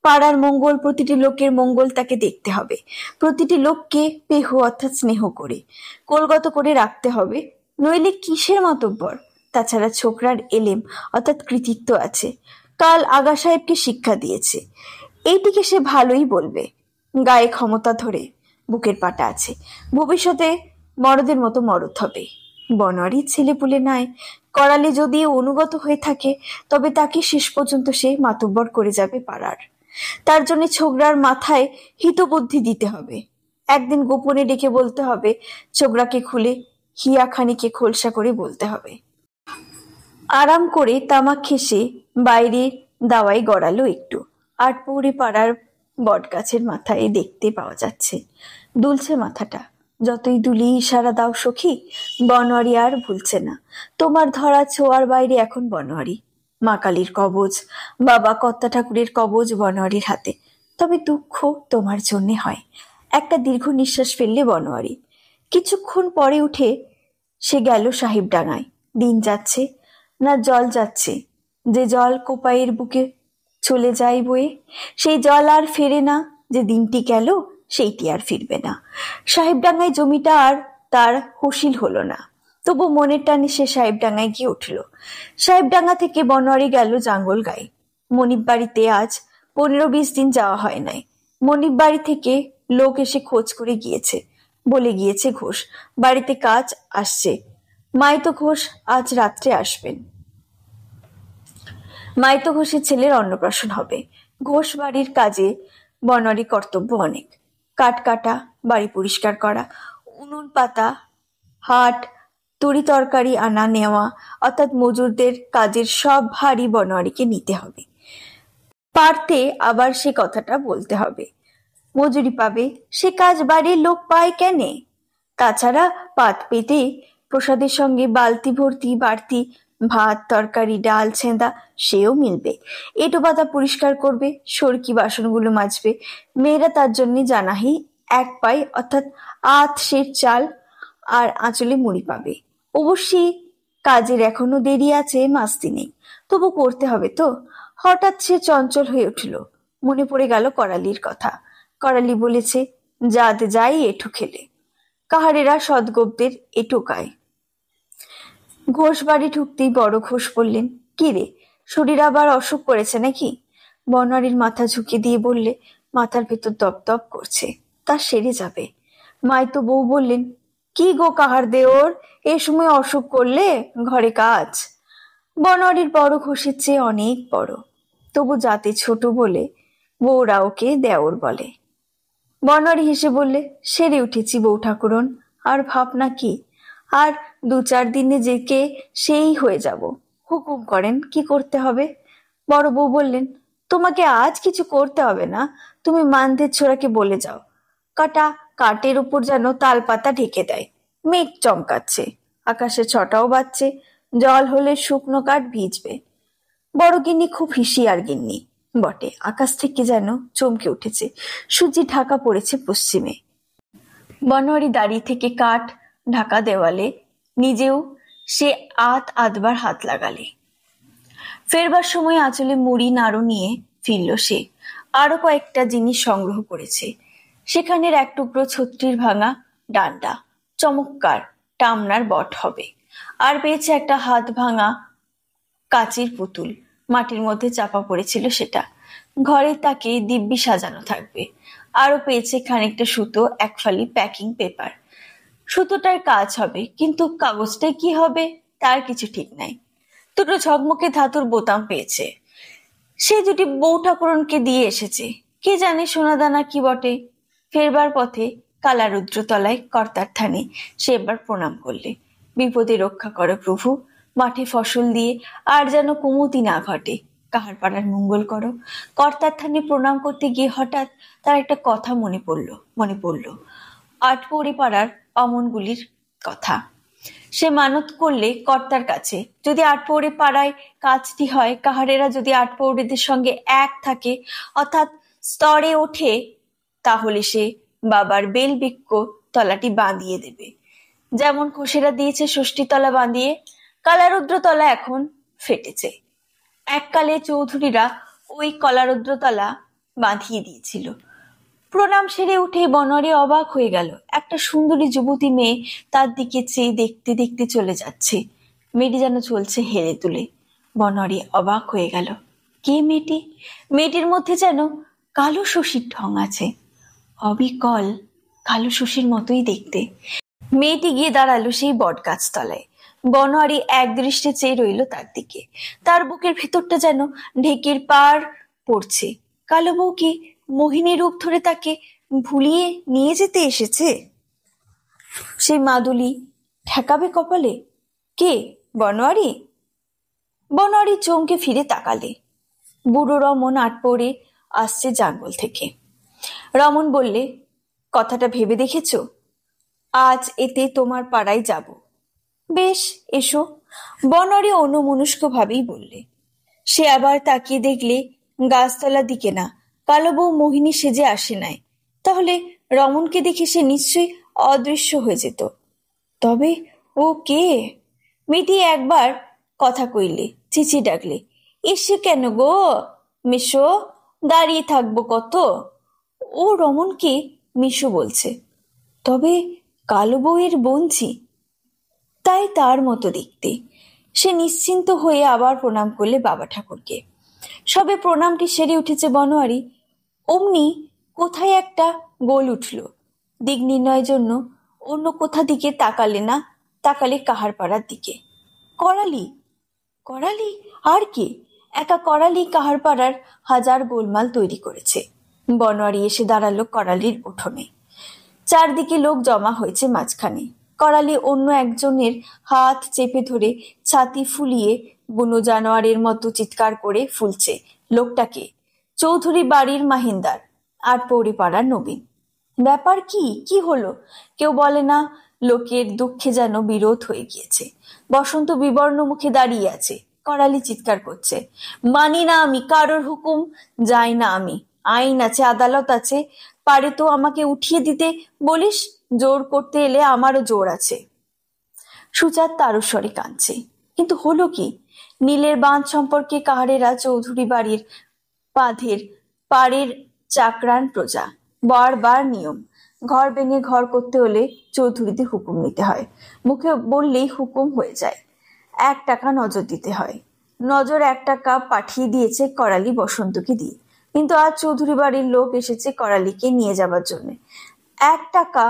Speaker 1: পাড়ার মঙ্গল, প্রতিটি লোকের মঙ্গল তাকে দেখতে হবে। প্রতিটি লোককে পেহ অর্থাৎ স্নেহ করে কোলগত করে রাখতে হবে, নইলে কিসের মাতব্বর? তাছাড়া ছোকরার এলেম অর্থাৎ কৃতিত্ব আছে, কাল আগা সাহেবকে শিক্ষা দিয়েছে, এইটিকে সে ভালোই বলবে। গায়ে ক্ষমতা ধরে বুকের পাটা আছে, ভবিষ্যতে মরদের মতো মরদ হবে। বনোয়ারির ছেলেপুলে নাই, করালে যদি অনুগত হয়ে থাকে তবে তাকে শেষ পর্যন্ত সে মাতব্বর করে যাবে পাড়ার। তার জন্য ছোকরার মাথায় হিতবুদ্ধি দিতে হবে। একদিন গোপনে ডেকে বলতে হবে, ছোকরাকে খুলে হিয়াখানিকে খোলসা করে বলতে হবে। আরাম করে তামাক খেসে বাইরে দাওয়ায় গড়ালো একটু। আটপৌরে পাড়ার বট গাছের মাথায় দেখতে পাওয়া যাচ্ছে, দুলছে মাথাটা। যতই দুলি ইশারা দাও সখী, বনোয়ারি আর ভুলছে না। তোমার ধরা ছোঁয়ার বাইরে এখন বনোয়ারি। মা কালীর কবজ, বাবা কর্তা ঠাকুরের কবজ বনোয়ারির হাতে। তবে দুঃখ তোমার জন্যে হয়। একটা দীর্ঘ নিঃশ্বাস ফেললে বনোয়ারি। কিছুক্ষণ পরে উঠে সে গেল সাহেবডাঙ্গায়। দিন যাচ্ছে না জল যাচ্ছে, যে জল কোপাইয়ের বুকে চলে যায় বয়ে, সেই জল আর ফেরে না। যে দিনটি গেল সেইটি আর ফিরবে না। সাহেবডাঙ্গায় জমিটা আর তার হাসিল হলো না, তবু মনের টানে সে সাহেবডাঙ্গায় গিয়ে উঠল। সাহেবডাঙ্গা থেকে বনোয়ারি গেল জাঙ্গল গায়ে। মনিব বাড়িতে আজ 15-20 দিন যাওয়া হয় নাই। মনিব বাড়ি থেকে লোক এসে খোঁজ করে গিয়েছে, বলে গিয়েছে ঘোষ বাড়িতে কাজ আসছে, মাইতো ঘোষ আজ রাত্রে আসবেন। মাইতো ঘোষের ছেলের অন্নপ্রাশন হবে। ঘোষ বাড়ির কাজে বনোয়ারি কর্তব্য অনেক। কাঠ কাটা, বাড়ি পরিষ্কার করা, উনুন পাতা, হাট, তরি তরকারি আনা নেওয়া অর্থাৎ মজুরদের কাজের সব ভারী বনোয়ারিকে নিতে হবে। পারতে আবার সে কথাটা বলতে হবে। মজুরি পাবে, সে কাজ বাড়ির লোক পায় কেনে? তাছাড়া পাত পেতে প্রসাদের সঙ্গে বালতি ভর্তি বাড়তি ভাত তরকারি ডাল ছেঁদা সেও মিলবে। এঁটো পাতা পরিষ্কার করবে, সরকি বাসনগুলো মাজবে। মেয়েরা তার জন্য জানাহি 1 পাই অর্থাৎ 8 সের চাল আর আঁচলে মুড়ি পাবে। অবশ্যই কাজের এখনো দেরি আছে, মাস দিনেই, তবু করতে হবে তো। হঠাৎ সে চঞ্চল হয়ে উঠল। মনে পড়ে গেল করালির কথা। করালি বলেছে, জাত যাই এঁঠো খেলে। কাহারেরা সদগোপদের এঁটো খায়। ঘোষ বাড়ি ঢুকতেই বড় ঘোষ বললেন, কি রে, শরীর আবার অসুখ করেছে নাকি? বনোয়ারির মাথা ঝুঁকে দিয়ে বললে, মাথার ভেতর দপদপ করছে, তা সেরে যাবে। মাইতো বউ বললেন, কি গো কাহার দেওর, এ সময় অসুখ করলে? ঘরে কাজ। বনোয়ারির বড় ঘোষের চেয়ে অনেক বড়, তবু জাতে ছোট বলে বউরা ওকে দেওর বলে। বনোয়ারি হেসে বললে, সেরে উঠেছি বউ ঠাকুরন, আর ভাবনা কি? আর 2-4 দিনে যেকে সেই হয়ে যাব। হুকুম করেন, কি করতে হবে? বড় বউ বললেন, তোমাকে আজ কিছু করতে হবে না, তুমি মানধের ছোড়াকে বলে যাও কাটা কাঠের উপর যেন তাল পাতা ঢেকে দেয়। মেঘ চমকাচ্ছে, আকাশে ছটাও বাজছে, জল হলে শুকনো কাঠ ভিজবে। বড় গিন্নি খুব হিঁশিয়ার গিন্নি বটে। আকাশ থেকে যেন চমকে উঠেছে, সূর্যি ঢাকা পড়েছে পশ্চিমে। বনোয়ারি দাঁড়িয়ে থেকে কাঠ ঢাকা দেওয়ালে নিজেও সে আধবার হাত লাগালে। ফেরবার সময় আঁচলে মুড়ি নাড়ু নিয়ে ফিরল সে। আরো কয়েকটা জিনিস সংগ্রহ করেছে। সেখানের এক টুকরো ছত্রির ভাঙা ডান্ডা, চমৎকার টামনার বট হবে। আর পেয়েছে একটা হাত ভাঙা কাচের পুতুল, মাটির মধ্যে চাপা পড়েছিল সেটা। ঘরে তাকে দিব্যি সাজানো থাকবে। আরো পেয়েছে খানিকটা সুতো, 1 ফালি প্যাকিং পেপার। সুতোটার কাজ হবে, কিন্তু কাগজটাই কি হবে তার কিছু ঠিক নাই। 2টো ঝকমকে ধাতুর বোতাম পেয়েছে, সে 2টি বউ ঠাকুরনকে দিয়ে এসেছে। কে জানে সোনাদানা কি বটে। ফেরবার পথে কালারুদ্রতলায় কর্তার থানে সে এবার প্রণাম করলে, বিপদে রক্ষা করো প্রভু, মাঠে ফসল দিয়ে আর যেন কুমতি না ঘটে, কাহার পাড়ার মঙ্গল করো। কর্তার থানে প্রণাম করতে গিয়ে হঠাৎ তার একটা কথা মনে পড়ল, আটপৌরি পাড়ার অমনগুলির কথা। সে মানত করলে কর্তার কাছে, যদি আটপৌরে পাড়ায় কাজটি হয়, কাহারেরা যদি আটপৌরেদের সঙ্গে এক থাকে অর্থাৎ স্তরে ওঠে, তাহলে সে বাবার বেল বৃক্ষ তলাটি বাঁধিয়ে দেবে, যেমন ঘোষেরা দিয়েছে ষষ্ঠীতলা বাঁধিয়ে। কালারুদ্রতলা এখন ফেটেছে। এককালে চৌধুরীরা ওই কলারুদ্রতলা বাঁধিয়ে দিয়েছিল। প্রণাম সেরে উঠে বনোয়ারি অবাক হয়ে গেল। একটা সুন্দরী যুবতী মেয়ে তার দিকে চেয়ে দেখতে দেখতে চলে যাচ্ছে। মেয়েটি যেন চলছে হেলে তুলে। বনোয়ারি অবাক হয়ে গেল, কে মেয়েটি? মেয়েটির মধ্যে যেন কালো শশীর ঢং আছে, অবিকল কালো শশীর মতোই দেখতে। মেয়েটি গিয়ে দাঁড়ালো সেই বট গাছ তলায়। বনোয়ারি এক দৃষ্টে চেয়ে রইল তার দিকে। তার বুকের ভেতরটা যেন ঢেকির পার পড়ছে। কালো বউ কি মোহিনী রূপ ধরে তাকে ভুলিয়ে নিয়ে যেতে এসেছে? সেই মাদুলি ঠেকাবে কপালে? কে? বনোয়ারি? বনোয়ারি চমকে ফিরে তাকালে। বুড়ো রমন আটপৌরে আসছে জঙ্গল থেকে। রমন বললে, কথাটা ভেবে দেখেছ? আজ এতে তোমার পাড়ায় যাব। বেশ, এসো। বনোয়ারি অন্যমনস্ক ভাবেই বললে। সে আবার তাকিয়ে দেখলে গাছতলার দিকে না, কালো বউ মোহিনী সেজে আসে নাই। তাহলে রমনকে দেখে সে নিশ্চয়ই অদৃশ্য হয়ে যেত। তবে ও কে? মেয়েটি একবার কথা কইলে, চেঁচিয়ে ডাকলে, এসে কেন গো মেশো, দাঁড়িয়ে থাকবো কত? ও রমনকে মিশো বলছে। তবে কালো বউয়ের বোনঝি, তাই তার মতো দেখতে। সে নিশ্চিন্ত হয়ে আবার প্রণাম করলে বাবা ঠাকুরকে। সবে প্রণামটি সেরে উঠেছে বনোয়ারি, অমনি কোথায় একটা গোল উঠল। দিক নির্ণয়ের জন্য অন্য কোথা দিকে তাকালে না, তাকালে কাহার পাড়ার দিকে। করালি? করালি আর কে? একা করালি কাহার পাড়ার হাজার গোলমাল তৈরি করেছে। বনোয়ারি এসে দাঁড়ালো করালির উঠোনে। চারদিকে লোক জমা হয়েছে মাঝখানে। করালি অন্য একজনের হাত চেপে ধরে ছাতি ফুলিয়ে বুনো জানোয়ারের মতো চিৎকার করে ফুলছে। লোকটাকে চৌধুরী বাড়ির মাহিন্দার, আটপৌরি পাড়ার নবীন। ব্যাপার কি? কি হলো? কেউ বলে না। লোকের দুঃখে যেন বিরোধ হয়ে গিয়েছে। বসন্ত বিবর্ণ মুখে দাঁড়িয়ে আছে। করালি চিৎকার করছে, মানি না আমি কারোর হুকুম, যাই না আমি। আইন আছে, আদালত আছে, পারে তো আমাকে উঠিয়ে দিতে বলিস। জোর করতে এলে আমারও জোর আছে। সুজাত তারস্বরে কাঁদছে। কিন্তু হলো কি? নীলের বাঁধ সম্পর্কে কাহারেরা চৌধুরী বাড়ির বাঁধের পাড়ের চাকরান প্রজা। বারবার নিয়ম, ঘর ভেঙে ঘর করতে হলে চৌধুরীদের হুকুম নিতে হয়। মুখে বললেই হুকুম হয়ে যায়। 1 টাকা নজর দিতে হয়। নজর 1 টাকা পাঠিয়ে দিয়েছে করালি বসন্তকে দিয়ে। কিন্তু আজ চৌধুরী বাড়ির লোক এসেছে করালিকে নিয়ে যাবার জন্য। 1 টাকা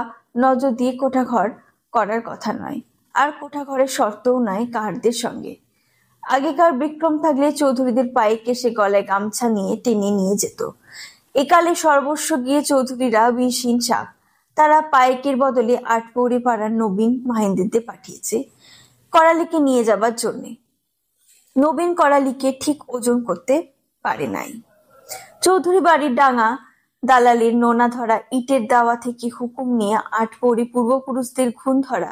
Speaker 1: নজর দিয়ে কোঠাঘর করার কথা নয়, আর কোঠাঘরের শর্তও নাই কাহারদের সঙ্গে। আগেকার বিক্রম থাকলে চৌধুরীদের পায়ে কেসে গলায় গামছা নিয়ে টেনে নিয়ে যেত। একালে সর্বস্ব গিয়ে চৌধুরীরা বিষহীন শাক। তারা পাইকের বদলে আটপৌরে পাড়ার নবীন মাহিন্দ্রদের পাঠিয়েছে করালিকে নিয়ে যাবার জন্যে। নবীন করালিকে ঠিক ওজন করতে পারে নাই। চৌধুরী বাড়ির ডাঙা দালালের নোনা ধরা ইটের দাওয়া থেকে হুকুম নিয়ে আটপৌরে পূর্বপুরুষদের ঘুণ ধরা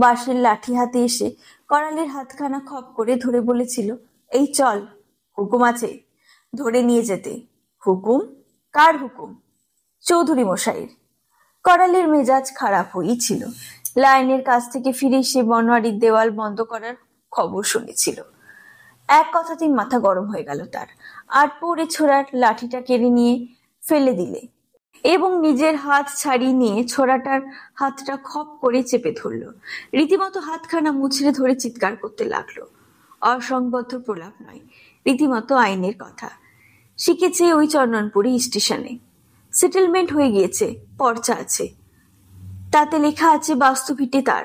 Speaker 1: বাঁশের লাঠি হাতে এসে করালির হাতখানা খপ করে ধরে বলেছিল, এই চল, হুকুম আছে। ধরে নিয়ে যেতে। হুকুম? কার হুকুম? চৌধুরী মশাইয়ের। করালির মেজাজ খারাপ হয়েই ছিল। লাইনের কাছ থেকে ফিরে সে বনোয়ারির দেওয়াল বন্ধ করার খবর শুনেছিল। এক কথাতেই মাথা গরম হয়ে গেল তার। আটপৌরে ছোড়ার লাঠিটা কেড়ে নিয়ে ফেলে দিলে এবং নিজের হাত ছাড়িয়ে নিয়ে ছোড়াটার হাতটা খপ করে চেপে ধরল। রীতিমতো হাতখানা মুচড়ে ধরে চিৎকার করতে লাগলো। অসংবদ্ধ প্রলাপ নয়, রীতিমতো আইনের কথা। শিখেছে ওই চন্দনপুরি স্টেশনে। সেটেলমেন্ট হয়ে গিয়েছে, পর্চা আছে, তাতে লেখা আছে বাস্তু ভিটে তার।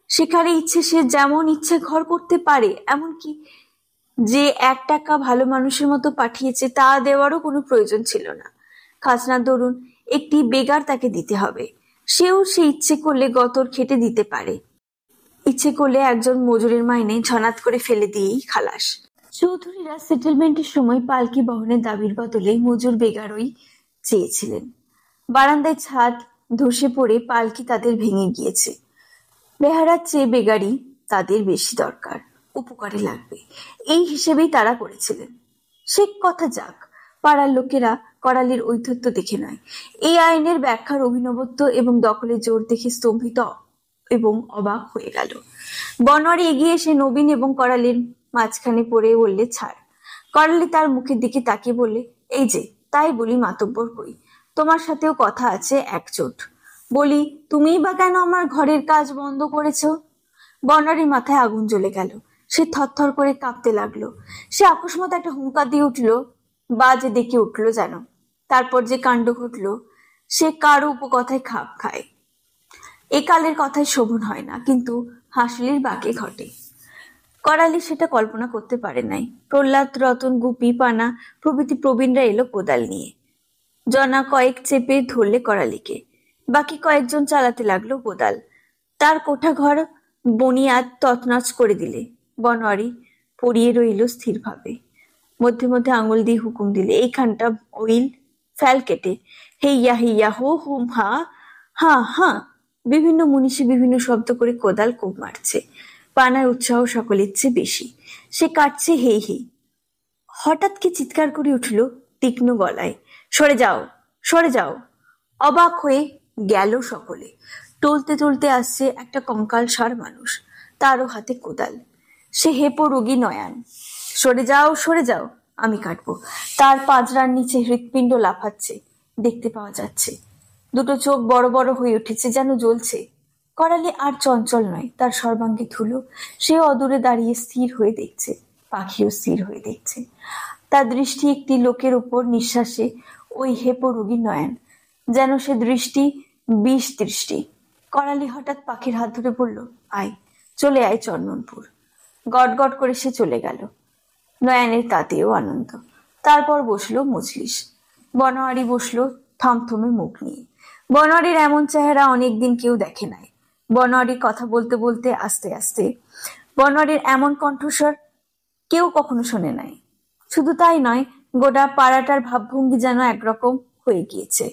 Speaker 1: সেখানে ইচ্ছে সে যেমন ইচ্ছে ঘর করতে পারে। এমনকি যে 1 টাকা ভালো মানুষের মতো পাঠিয়েছে তা দেওয়ারও কোনো প্রয়োজন ছিল না। খাজনার দরুন একটি বেগার তাকে দিতে হবে। সেও সে ইচ্ছে করলে গতর খেটে দিতে পারে, ইচ্ছে করলে একজন মজুরের মাইনে ঝনাত করে ফেলে দিয়েই খালাস। চৌধুরীরা সেটেলমেন্টের সময় পালকি বহনের দাবির বদলে মজুর বেগারই চেয়েছিলেন। বারান্দায় ছাদ ধসে পড়ে পালকি তাদের ভেঙে গিয়েছে। বেহারার চেয়ে বেগারি তাদের বেশি দরকার, উপকারে লাগবে, এই হিসেবেই তারা করেছিলেন। সে কথা যাক, পাড়ার লোকেরা করালির ঔদ্ধত্য দেখে নয়, এই আইনের ব্যাখ্যার অভিনবত্ব এবং দখলের জোর দেখে স্তম্ভিত এবং অবাক হয়ে গেল। বনোয়ারি এগিয়ে এসে নবীন এবং করালির মাঝখানে পড়ে বললে, ছাড়। করালি তার মুখের দিকে তাকিয়ে বললে, এই যে, তাই বলি মাতব্বর কই, তোমার সাথেও কথা আছে একচোট। বলি, তুমিই বা কেন আমার ঘরের কাজ বন্ধ করেছ? বনোয়ারির মাথায় আগুন জ্বলে গেল। সে থরথর করে কাঁপতে লাগলো। সে আকস্মাত একটা হুঙ্কার দিয়ে উঠল, বাজে ডেকে উঠল যেন। তারপর যে কাণ্ড ঘটল সে কারো উপকথায় খাপ খায়। একালের কথায় শোভন হয় না, কিন্তু হাসলির বাঁকে ঘটে। করালি সেটা কল্পনা করতে পারে নাই। প্রহ্লাদ, রতন, গুপি, পানা প্রভৃতি প্রবীণরা এলো কোদাল নিয়ে। জনা কয়েক চেপে ধরলে করালিকে, বাকি কয়েকজন চালাতে লাগলো কোদাল। তার কোঠা ঘর বনিয়াদ তছনছ করে দিলে। বনোয়ারি পড়িয়ে রইল স্থিরভাবে। মধ্যে মধ্যে আঙুল দিয়ে হুকুম দিলে, এইখানটা ওইল ফ্যাল কেটে, হেইয়া হেইয়া হো হুম হা হা হা। বিভিন্ন মুনিষী বিভিন্ন শব্দ করে কোদাল কোপ মারছে। পানার উৎসাহ সকলের চেয়ে বেশি। সে কাটছে হেই হেই। হঠাৎ কি চিৎকার করে উঠল তীক্ষ্ণ গলায়, সরে যাও, সরে যাও। অবাক হয়ে গেল সকলে। টলতে টলতে আসছে একটা কঙ্কাল সার মানুষ, তারও হাতে কোদাল। সে হেপো রোগী নয়ান। সরে যাও, সরে যাও, আমি কাটবো। তার পাঁজরার নিচে হৃৎপিণ্ড লাফাচ্ছে, দেখতে পাওয়া যাচ্ছে। দুটো চোখ বড় বড় হয়ে উঠেছে, যেন জ্বলছে। করালি আর চঞ্চল নয়, তার সর্বাঙ্গে ধুলো। সে অদূরে দাঁড়িয়ে স্থির হয়ে দেখছে, পাখিও স্থির হয়ে দেখছে। তার দৃষ্টি একটি লোকের উপর নিঃশ্বাসে ওই হেপো রোগী নয়ন, যেন সে দৃষ্টি বিষ দৃষ্টি। করালি হঠাৎ পাখির হাত ধরে বলল, আয়, চলে আয় চন্দনপুর। গট গট করে সে চলে গেল। নয়নের তাতেও আনন্দ। তারপর বসলো মজলিস। বনোয়ারি বসলো থমথমে মুখ নিয়ে। বনোয়ারির এমন চেহারা অনেকদিন কেউ দেখে নাই। বনোয়ারির কথা বলতে বলতে আস্তে আস্তে বনোয়ারির এমন কণ্ঠস্বর কেউ কখনো শোনে নাই। শুধু তাই নয়, গোটা পাড়াটার ভাবভঙ্গি যেন একরকম হয়ে গিয়েছে।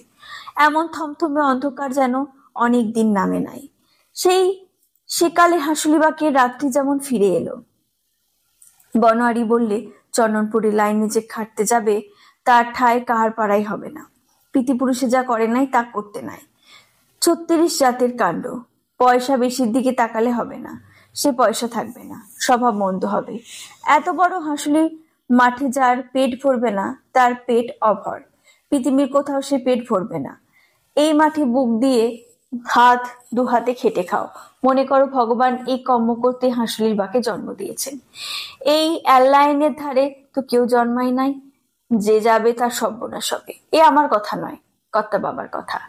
Speaker 1: এমন থমথমে অন্ধকার যেন অনেক দিন নামে নাই। সেই সেকালে হাসুলিবাকে রাত্রি যেমন ফিরে এলো। বনোয়ারি বললে চন্দনপুরের লাইনে যে খাটতে যাবে তার ঠায় কাহার পাড়াই হবে না। পিতৃপুরুষে যা করে নাই তা করতে নাই। ৩৬ জাতের কাণ্ড। পয়সা বেশির দিকে তাকালে হবে না, সে পয়সা থাকবে না, স্বভাব মন্দ হবে। এত বড় হাসুলি মাঠে যার পেট ভরবে না তার পেট অভর, পৃথিবীর কোথাও সে পেট ভরবে না। এই মাঠে বুক দিয়ে দু হাতে খেটে খাও। মনে করো ভগবান এই কর্ম করতে হাঁসুলির বাকে জন্ম দিয়েছেন। এই লাইনের ধারে তো কেউ জন্মায় নাই, যে যাবে তার সর্বনাশ হবে। এ আমার কথা নয়, কর্তা বাবার কথা।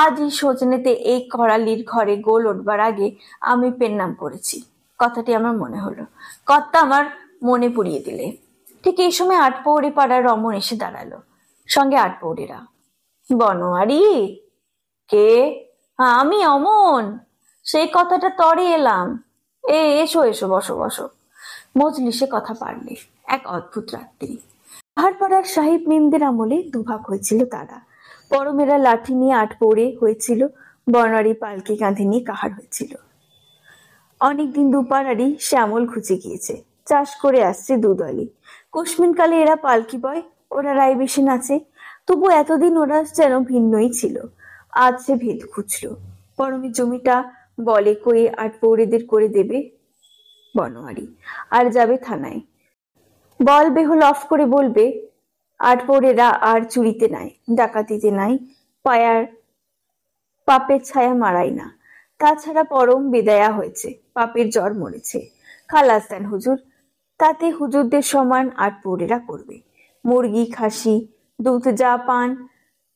Speaker 1: আজ এই সজনেতে এই করালির ঘরে গোল উঠবার আগে আমি পেন নাম করেছি, কথাটি আমার মনে হলো। কর্তা আমার মনে পুড়িয়ে দিলে। ঠিক এই সময় আটপৌরি পাড়ার রমন এসে দাঁড়ালো, সঙ্গে আটপৌরিরা। বনোয়ারি? কে? আমি অমন, সেই কথাটা তরে এলাম। এসো এসো, বসো বসো। মজলিসে কথা পারলে। এক অদ্ভুত রাত্রি। পাহাড়পাড়ার সাহিব মিমদের আমলে দুভাগ হয়েছিল তারা। পরমেরা লাঠি নিয়ে আটপৌরে হয়েছিল, বনোয়ারি পালকি কাঁধে নিয়ে কাহার হয়েছিল। অনেকদিন দুপাড়ারই শ্যামল ঘুচে গিয়েছে, চাষ করে আসছে দুদলই। কোশমিন কালে এরা পালকি বয়, ওরা রায় বেশি নাচে। তবু এতদিন ওরা যেন ভিন্নই ছিল। আজ সে ভেদ খুঁজল। পরমের জমিটা বলে কয়ে আটপৌরেদের করে দেবে বনোয়ারি, আর যাবে থানায়। বল বেহল অফ করে বলবে আটপৌরেরা আর চুরিতে নাই, ডাকাতিতে নাই, পাপের ছায়া মারাই না। তাছাড়া পরম বেদায়া হয়েছে, পাপের জ্বর মরেছে। খালাস দেন হুজুর। তাতে হুজুরদের সমান আটপৌরেরা করবে। মুরগি, খাসি, দুধ যা পান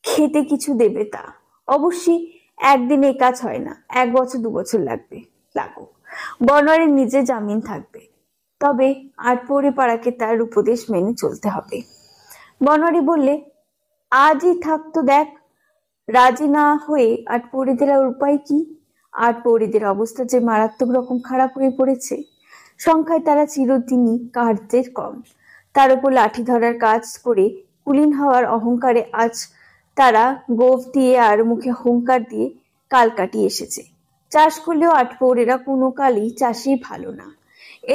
Speaker 1: খেতে কিছু দেবে তা। অবশ্যই একদিনে কাজ হয় না, 1 বছর 2 বছর লাগবে, লাগুক। বনোয়ারির নিজে জামিন থাকবে, তবে আটপৌরে পাড়াকে তার উপদেশ মেনে চলতে হবে। বনোয়ারি বললে, আজই থাকতো দেখ। রাজি না হয়ে আটপৌরিদের উপায় কি? আটপৌরিদের অবস্থা যে মারাত্মক রকম খারাপ হয়ে পড়েছে। সংখ্যায় তারা চিরদিনই কাহারদের কম। তার উপর লাঠি ধরার কাজ করে কুলীন হওয়ার অহংকারে আজ তারা গোফ দিয়ে আর মুখে হুঙ্কার দিয়ে কাল কাটিয়ে এসেছে। চাষ করলেও আটপৌরেরা কোনো কালই চাষই ভালো না,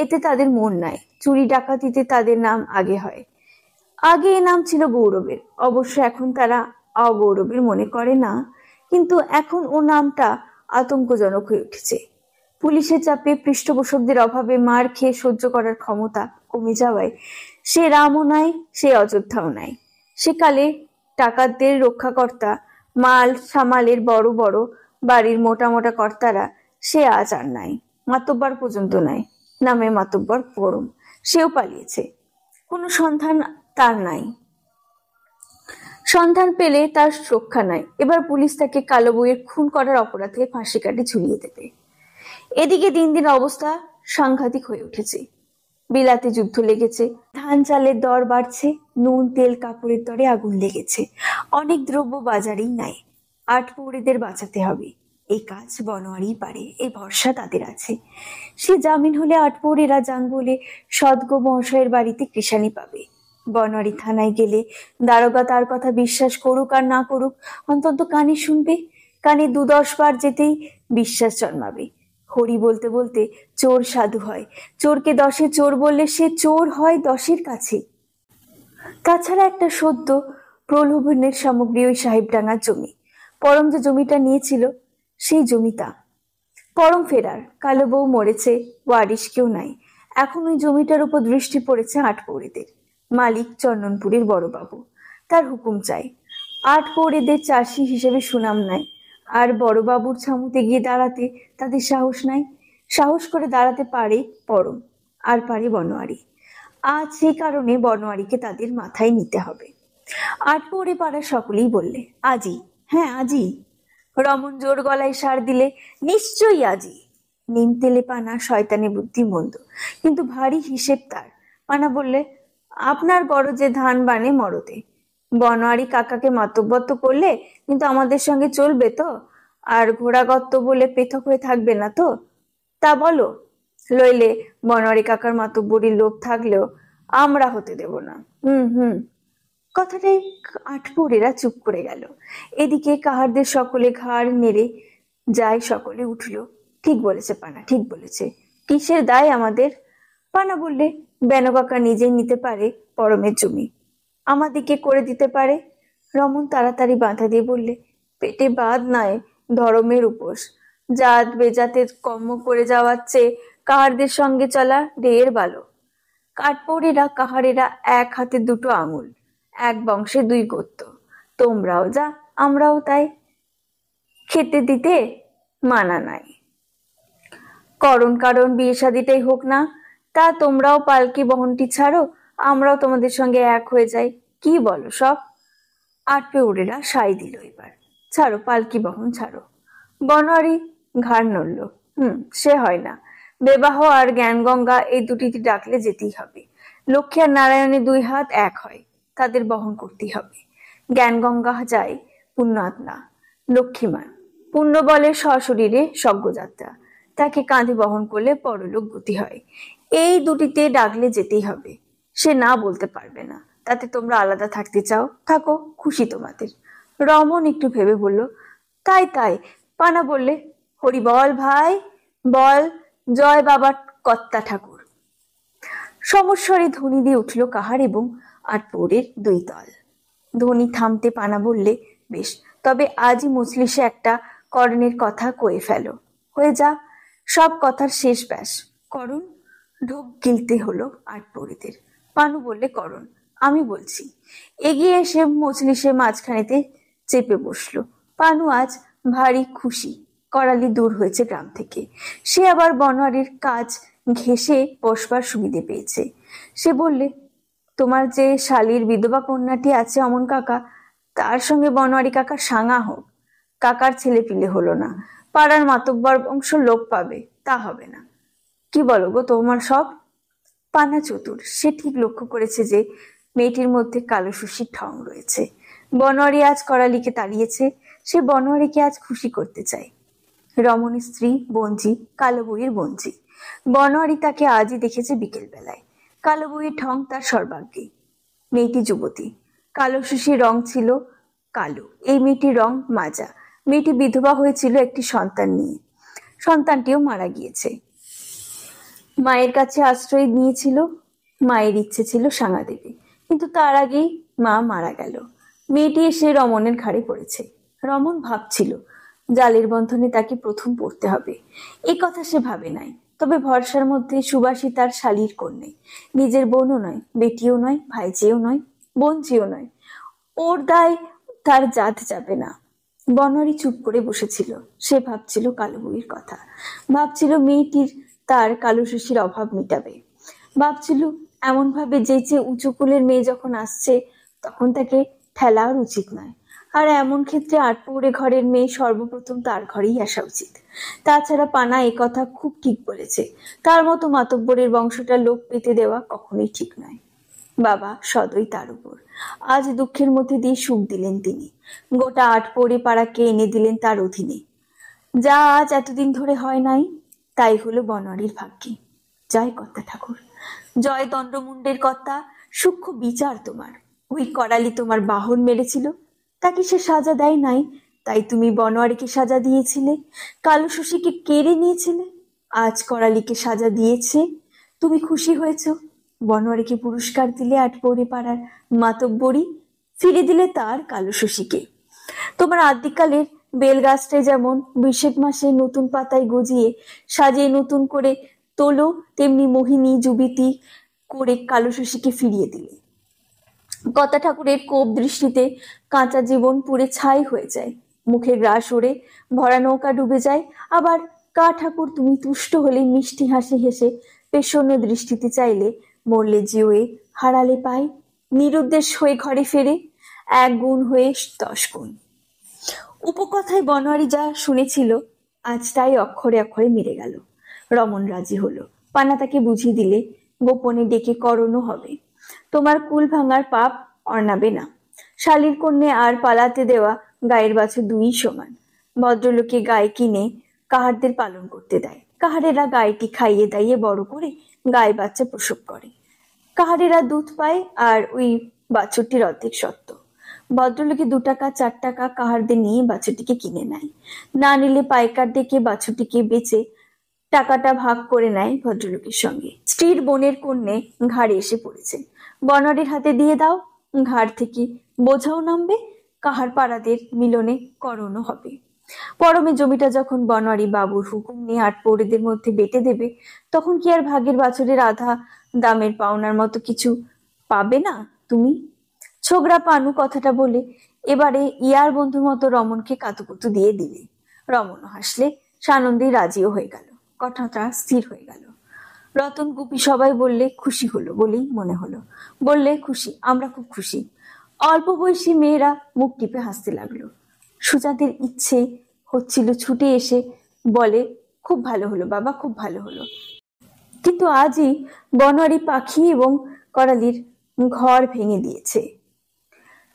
Speaker 1: এতে তাদের মন নাই। চুরি ডাকাতিতে তাদের নাম আগে হয়। আগে এ নাম ছিল গৌরবের, অবশ্য এখন তারা অগৌরবের মনে করে না, কিন্তু এখন ও নামটা আতঙ্কজনক হয়ে উঠেছে। পুলিশের চাপে, পৃষ্ঠপোষকদের অভাবে মার খেয়ে সহ্য করার ক্ষমতা কমে যাওয়ায় সে রামও নাই, সে অযোধ্যাও নাই। সেকালে টাকাদের রক্ষাকর্তা, মাল সামালের বড় বড় বাড়ির মোটা মোটা কর্তারা, সে আজ আর নাই। মাতব্বর পর্যন্ত নাই, নামে মাতব্বর পরম, সেও পালিয়েছে। কোনো সন্ধান তার নাই, সন্ধান পেলে তার রক্ষা নাই। এবার পুলিশ তাকে কালো বইয়ের খুন করার অপরাধে ফাঁসি কাটে ঝুলিয়ে দেবে। এদিকে দিন দিন অবস্থা সাংঘাতিক হয়ে উঠেছে। বিলাতে যুদ্ধ লেগেছে, ধান চালের দর বাড়ছে, নুন তেল কাপড়ের দরে আগুন লেগেছে। অনেক দ্রব্য বাজারেই নাই। আটপৌরেদের বাঁচাতে হবে, এই কাজ বনোয়ারি পারে, এই ভরসা তাদের আছে। সে জামিন হলে আটপৌরেরা যান বলে সদগো মহাশয়ের বাড়িতে কৃষানি পাবে। বনোয়ারি থানায় গেলে দারোগা তার কথা বিশ্বাস করুক আর না করুক, অন্তত কানে শুনবে। কানে 2-10 বার যেতেই বিশ্বাস জন্মাবে। হরি বলতে বলতে চোর সাধু হয়, চোরকে 10-এ চোর বললে সে চোর হয় 10-এর কাছে। তাছাড়া একটা সদ্য প্রলোভনের সামগ্রী ওই সাহেবডাঙ্গার জমি। পরম যে জমিটা নিয়েছিল সেই জমিটা। পরম ফেরার, কালো বউ মরেছে, ওয়ারিশ কেউ নাই। এখন ওই জমিটার উপর দৃষ্টি পড়েছে আটপৌরেদের। মালিক চন্দনপুরের বড়বাবু, তার হুকুম চাই। আটপৌরেদের চাষি হিসেবে সুনাম নাই, আর বড়বাবুর ছামুতে গিয়ে দাঁড়াতে তাদের সাহস নাই। সাহস করে দাঁড়াতে পারে পরম, আর পারে বনোয়ারি। আজ সেই কারণে বনোয়ারিকে তাদের মাথায় নিতে হবে। আটপৌরে পাড়ার সকলেই বললে, আজই, হ্যাঁ আজই। রমন জোর গলায় সার দিলে, নিশ্চয়ই আজই। নিম তেলে পানা শয়তানি বুদ্ধি মন্দ, কিন্তু ভারী হিসেব তার। পানা বললে, আপনার গরজে ধান বানে মরতে। বনোয়ারি কাকাকে মাতব্বর করলে, কিন্তু আমাদের সঙ্গে চলবে তো? আর ঘোড়াগত্ত বলে পৃথক হয়ে থাকবে না তো? তা বলো, লইলে বনোয়ারি কাকার মাতব্বরির লোভ থাকলেও আমরা হতে দেব না। হুম। কথাটাই আটপৌরেরা চুপ করে গেল। এদিকে কাহারদের সকলে ঘাড় নেড়ে যায়, সকলে উঠল। ঠিক বলেছে পানা, ঠিক বলেছে। কিসের দায় আমাদের? পানা বললে, বেনু কাকা নিজেই নিতে পারে পরমের জমি, আমাদিকে করে দিতে পারে। রমন তাড়াতাড়ি বাধা দিয়ে বললে, পেটে বাদ নাই, ধর্মের উপোস। জাত বেজাতের কর্ম করে যাওয়ার চেয়ে কাহারদের সঙ্গে চলা ঢের ভালো। কাঠপৌরেরা কাহারেরা এক হাতে দুটো আঙুল, এক বংশে দুই গোত্র। তোমরাও যা আমরাও তাই, খেতে দিতে মানা নাই। কারণ বিয়ে শাদিটাই হোক না, তা তোমরাও পালকি বহনটি ছাড়ো, আমরাও তোমাদের সঙ্গে এক হয়ে যাই। কি বলো সব? আটপৌরেরা সাই দিল এবার, ছাড়ো পালকি বহন ছাড়ো। বনোয়ারি ঘাড় নড়ল, সে হয় না। বিবাহ আর জ্ঞানগঙ্গা এই দুটিতে ডাকলে যেতেই হবে। লক্ষ্মী আর নারায়ণের দুই হাত এক হয়, তাদের বহন করতেই হবে। জ্ঞানগঙ্গা যায় পুণ্যাত্মা, লক্ষ্মীমান পুণ্য বলে সশরীরে স্বর্গযাত্রা, তাকে কাঁধে বহন করলে পরলোক গতি হয়। এই দুটিতে ডাকলে যেতেই হবে। সে না বলতে পারবে না, তাতে তোমরা আলাদা থাকতে চাও, থাকো, খুশি তোমাদের। রমন একটু ভেবে বলল, তাই তাই। পানা বললে, হরি বল ভাই বল, জয় বাবা কর্তা ঠাকুর। সমস্বরে ধ্বনি দিয়ে উঠল কাহার এবং আটপৌরের দুই দল। ধ্বনি থামতে পানা বললে, বেশ, তবে আজই মজলিসে একটা করণের কথা কয়ে ফেলো, হয়ে যা সব কথার শেষ ব্যাস। করণ? ঢোক গিলতে হলো আটপৌরেদের। পানু বললে, করণ আমি বলছি। এগিয়ে এসে মজলিসের মাঝখানেতে চেপে বসলো। পানু আজ ভারী খুশি, করালি দূর হয়েছে গ্রাম থেকে। সে আবার বনোয়ারির কাজ ঘেঁষে বসবার সুবিধে পেয়েছে। সে বললে, তোমার যে শালীর বিধবা কন্যাটি আছে অমন কাকা, তার সঙ্গে বনোয়ারি কাকার সাঙা হোক। কাকার ছেলে পিলে হলো না, পাড়ার মাতব্বর বংশ লোক পাবে, তা হবে না। কি বলো গো তোমার সব? পানা চতুর, সে ঠিক লক্ষ্য করেছে যে মেয়েটির মধ্যে কালো শশীর ঠং রয়েছে। বনোয়ারি আজ করালিকে তাড়িয়েছে, সে বনোয়ারিকে আজ খুশি করতে চায়। রমণীর স্ত্রী বঞ্জি, কালো বউয়ের বঞ্জি। বনোয়ারি তাকে আজই দেখেছে বিকেল বেলায়। কালো বউয়ের ঠং তার সর্বাগ্যে। মেয়েটি যুবতী, কালো শশীর রং ছিল কালো, এই মেয়েটির রং মাজা। মেয়েটি বিধবা হয়েছিল একটি সন্তান নিয়ে, সন্তানটিও মারা গিয়েছে। মায়ের কাছে আশ্রয় নিয়েছিল, মায়ের ইচ্ছে ছিল সাঙা দেবে, কিন্তু তার আগেই মা মারা গেল। মেয়েটি এসে রমণের ঘাড়ে পড়েছে। রমণ ভাবছিল জালের বন্ধনে তাকে প্রথম পড়তে হবে। এই কথা সে ভাবে নাই, তবে ভরসার মধ্যে সুবাসী তার শালীর কন্যে, নিজের বোনও নয়, বেটিও নয়, ভাইঝিও নয়, বোনঝিও নয়। ওর দায় তার জাত যাবে না। বনোয়ারি চুপ করে বসেছিল। সে ভাবছিল কালো বউয়ের কথা, ভাবছিল মেয়েটির তার কালো শশীর অভাব মিটাবে, ভাবছিল এমন ভাবে যে উঁচু কুলের মেয়ে যখন আসছে তখন তাকে ঠেলার উচিত নয়, আর এমন ক্ষেত্রে আটপৌরে ঘরের মেয়ে সর্বপ্রথম তার ঘরেই আসা উচিত। তাছাড়া পানা এ কথা খুব ঠিক বলেছে, তার মতো মাতব্বরের বংশটা লোক পেতে দেওয়া কখনোই ঠিক নয়। বাবা সদয় তার উপর। আজ দুঃখের মধ্যে দিয়ে সুখ দিলেন তিনি, গোটা আটপৌরে পাড়াকে এনে দিলেন তার অধীনে। যা আজ এতদিন ধরে হয় নাই, তাই হলো বনোয়ারির ভাগ্যে। জয় কর্তা ঠাকুর, জয় দণ্ডমুণ্ডের কর্তা। সূক্ষ্ম বিচার তোমার। ওই করালি তোমার বাহন মেরেছিল, তাকে সে সাজা দেয় নাই, তাই তুমি বনোয়ারিকে সাজা দিয়েছিলে। কালো শশীকে কেড়ে নিয়েছিলে, আজ করালিকে সাজা দিয়েছে, তুমি খুশি হয়েছ। বনোয়ারিকে পুরস্কার দিলে আটপৌরে পাড়ার মাতব্বরি, ফিরে দিলে তার কালো শশীকে। তোমার আদিকালের বেল গাছটায় যেমন বৈশাখ মাসে নতুন পাতায় গজিয়ে সাজিয়ে নতুন করে তোলো, তেমনি মোহিনী যুবতী করে কালো শশীকে ফিরিয়ে দিলে। কর্তা ঠাকুরের কোপ দৃষ্টিতে কাঁচা জীবন পুড়ে ছাই হয়ে যায়, মুখের গ্রাস ওড়ে, ভরা নৌকা ডুবে যায়। আবার কা ঠাকুর তুমি তুষ্ট হলে মিষ্টি হাসি হেসে পেশন্য দৃষ্টিতে চাইলে, মরলে জিওয়ে, হারালে পাই, নিরুদ্দেশ হয়ে ঘরে ফেরে, এক গুণ হয়ে 10 গুণ। উপকথায় বনোয়ারি যা শুনেছিল আজ তাই অক্ষরে অক্ষরে মিলে গেল। রমন রাজি হলো। পানা তাকে বুঝিয়ে দিলে গোপনে ডেকে করণও হবে। তোমার কুল ভাঙার পাপ অর্নাবে না। শালীর কন্যে আর পালাতে দেওয়া গায়ের বাছুর দুই সমান। ভদ্রলোকে গায়ে কিনে কাহারদের পালন করতে দেয়, কাহারেরা গায়েটি খাইয়ে দাইয়ে বড় করে গায়ে বাচ্চা প্রসব করে, কাহারেরা দুধ পায় আর ওই বাছুরটির অর্ধেক সত্য। ভদ্রলোকে 2 টাকা 4 টাকা কাহারদের নিয়ে বাছুরটিকে কিনে নেয়, না নিলে পাইকার ডেকে বাছুরটিকে বেচে টাকাটা ভাগ করে নেয় ভদ্রলোকের সঙ্গে। স্ত্রীর বোনের কন্যে ঘাড়ে এসে পড়েছে, বনোয়ারির হাতে দিয়ে দাও, ঘাড় থেকে বোঝাও নামবে, কাহার পাড়াদের মিলনে করণও হবে। পরমে জমিটা যখন বনোয়ারি বাবুর হুকুম নিয়ে 8 পৌরেদের মধ্যে বেটে দেবে, তখন কি আর ভাগের বাছুরের আধা দামের পাওনার মতো কিছু পাবে না তুমি? ছোকরা পানু কথাটা বলে এবারে ইয়ার বন্ধুর মতো রমনকে কাতুকুতু দিয়ে দিলে। রমনও হাসলে, সানন্দেই রাজিও হয়ে গেল, কথাটা স্থির হয়ে গেল। রতন গুপি সবাই বললে খুশি হলো বলেই মনে হলো, বললে খুশি, আমরা খুব খুশি। অল্প বয়সী মেয়েরা মুখ টিপে হাসতে লাগলো। সুজাদের ইচ্ছে হচ্ছিল ছুটে এসে বলে, খুব ভালো হলো বাবা, খুব ভালো হলো। কিন্তু আজই বনোয়ারি পাখি এবং করালির ঘর ভেঙে দিয়েছে,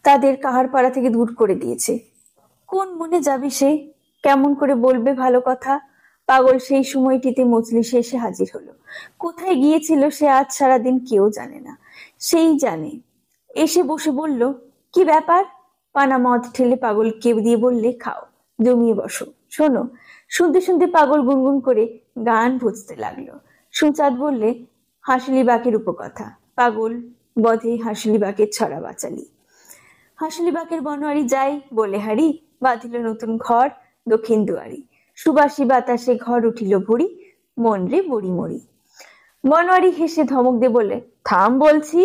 Speaker 1: তাদের কাহার পাড়া থেকে দূর করে দিয়েছে। কোন মনে যাবে সে? কেমন করে বলবে ভালো কথা? পাগল সেই সময়টিতে মজলিসে এসে হাজির হলো। কোথায় গিয়েছিল সে আজ সারাদিন কেউ জানে না, সেই জানে। এসে বসে বলল, কি ব্যাপার? পানা মদ ঠেলে পাগলকে দিয়ে বললে, খাও, জমিয়ে বসো, শোনো। শুনতে শুনতে পাগল গুনগুন করে গান ভুজতে লাগলো। সুচাঁদ বললে, হাসলি বাকের উপকথা। পাগল বধে হাসলি বাকের ছড়া বাচালি। হাসলি বাকের বনোয়ারি যাই বলে হারি, বাঁধিল নতুন ঘর দক্ষিণ দুয়ারি। সুবাসী বাতাসে ঘর উঠিল ভরি, মন রে বড়ি মরি। বনোয়ারি হেসে ধমক দিয়ে বলে, থাম বলছি।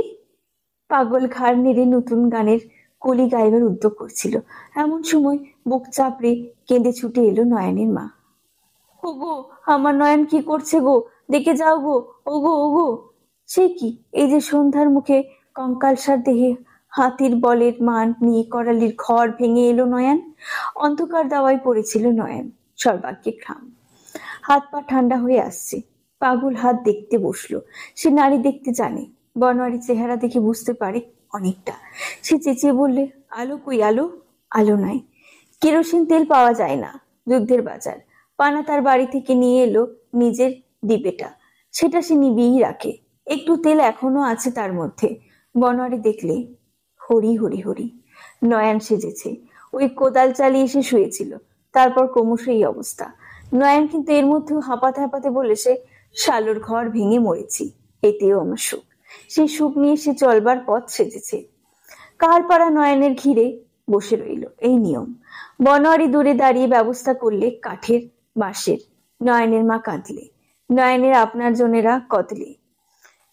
Speaker 1: পাগল ঘাড় নেড়ে নতুন গানের কলি গাইবার উদ্যোগ করছিল, এমন সময় বুক চাপড়ে কেঁদে ছুটে এলো নয়নের মা। ও গো, আমার নয়ন কি করছে গো, দেখে যাও গো, ওগো ওগো। সে কি, এই যে সন্ধ্যার মুখে কঙ্কালসার দেহে হাতির বলের মান নিয়ে করালির ঘর ভেঙে এলো নয়ন। অন্ধকার দাওয়ায় পড়েছিল নয়ন, সর্বাগ্যে ঘাম, হাত পা ঠান্ডা হয়ে আসছে। পাগল হাত দেখতে বসলো, সে নারী দেখতে জানে, বনোয়ারি চেহারা দেখে বুঝতে পারে অনেকটা। সে চেঁচিয়ে বললে, আলো কই আলো? আলো নাই, কেরোসিন তেল পাওয়া যায় না, যুদ্ধের বাজার। পানা তার বাড়ি থেকে নিয়ে এলো নিজের ডিবেটা, সেটা সে নিবিয়েই রাখে, একটু তেল এখনো আছে তার মধ্যে। বনোয়ারি দেখলে, হরি হরি হরি, নয়ন সেজেছে, ওই কোদাল চালিয়ে এসে শুয়েছিল, তারপর ক্রমশ এই অবস্থা। নয়ন কিন্তু এর মধ্যেও হাঁপাতে হাঁপাতে বলেছে, শালোর ঘর ভেঙে মরেছি, এতেও আমার সুখ। সেই সুখ নিয়ে সে চলবার পথ সেজেছে। কার পাড়া নয়নের ঘিরে বসে রইল, এই নিয়ম। বনোয়ারি দূরে দাঁড়িয়ে ব্যবস্থা করলে কাঠের বাঁশের। নয়নের মা কাঁদলে, নয়নের আপনার জনেরা কদলে।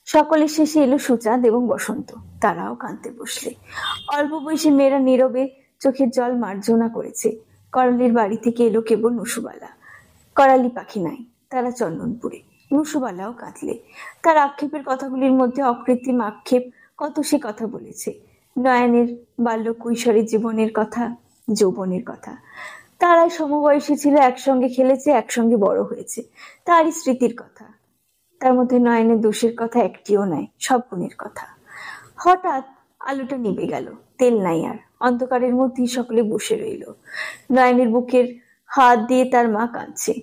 Speaker 1: সকলের শেষে এলো সুচাঁদ এবং বসন্ত, তারাও কাঁদতে বসলে। অল্প বয়সী মেয়েরা নীরবে চোখের জল মার্জনা করেছে। করালির বাড়ি থেকে এলো কেবল নুসুবালা, করালি পাখি নাই, তারা চন্দনপুরে। নুসুবালাও কাঁদলে, তার আক্ষেপের কথাগুলির মধ্যে অকৃত্রিম আক্ষেপ, কত সে কথা বলেছে। নয়নের বাল্য কৈশোরের জীবনের কথা, যৌবনের কথা। তারাই সমবয়সী ছিল, একসঙ্গে খেলেছে, একসঙ্গে বড় হয়েছে, তারই স্মৃতির কথা। তার মধ্যে নয়নের দোষের কথা একটিও নয়, সব গুণের কথা। হঠাৎ আলোটা নিভে গেল, তেল নাই আর, অন্ধকারের মধ্যেই সকলে বসে রইল। নয়নের বুকের হাত দিয়ে তার মা কাঁদছে,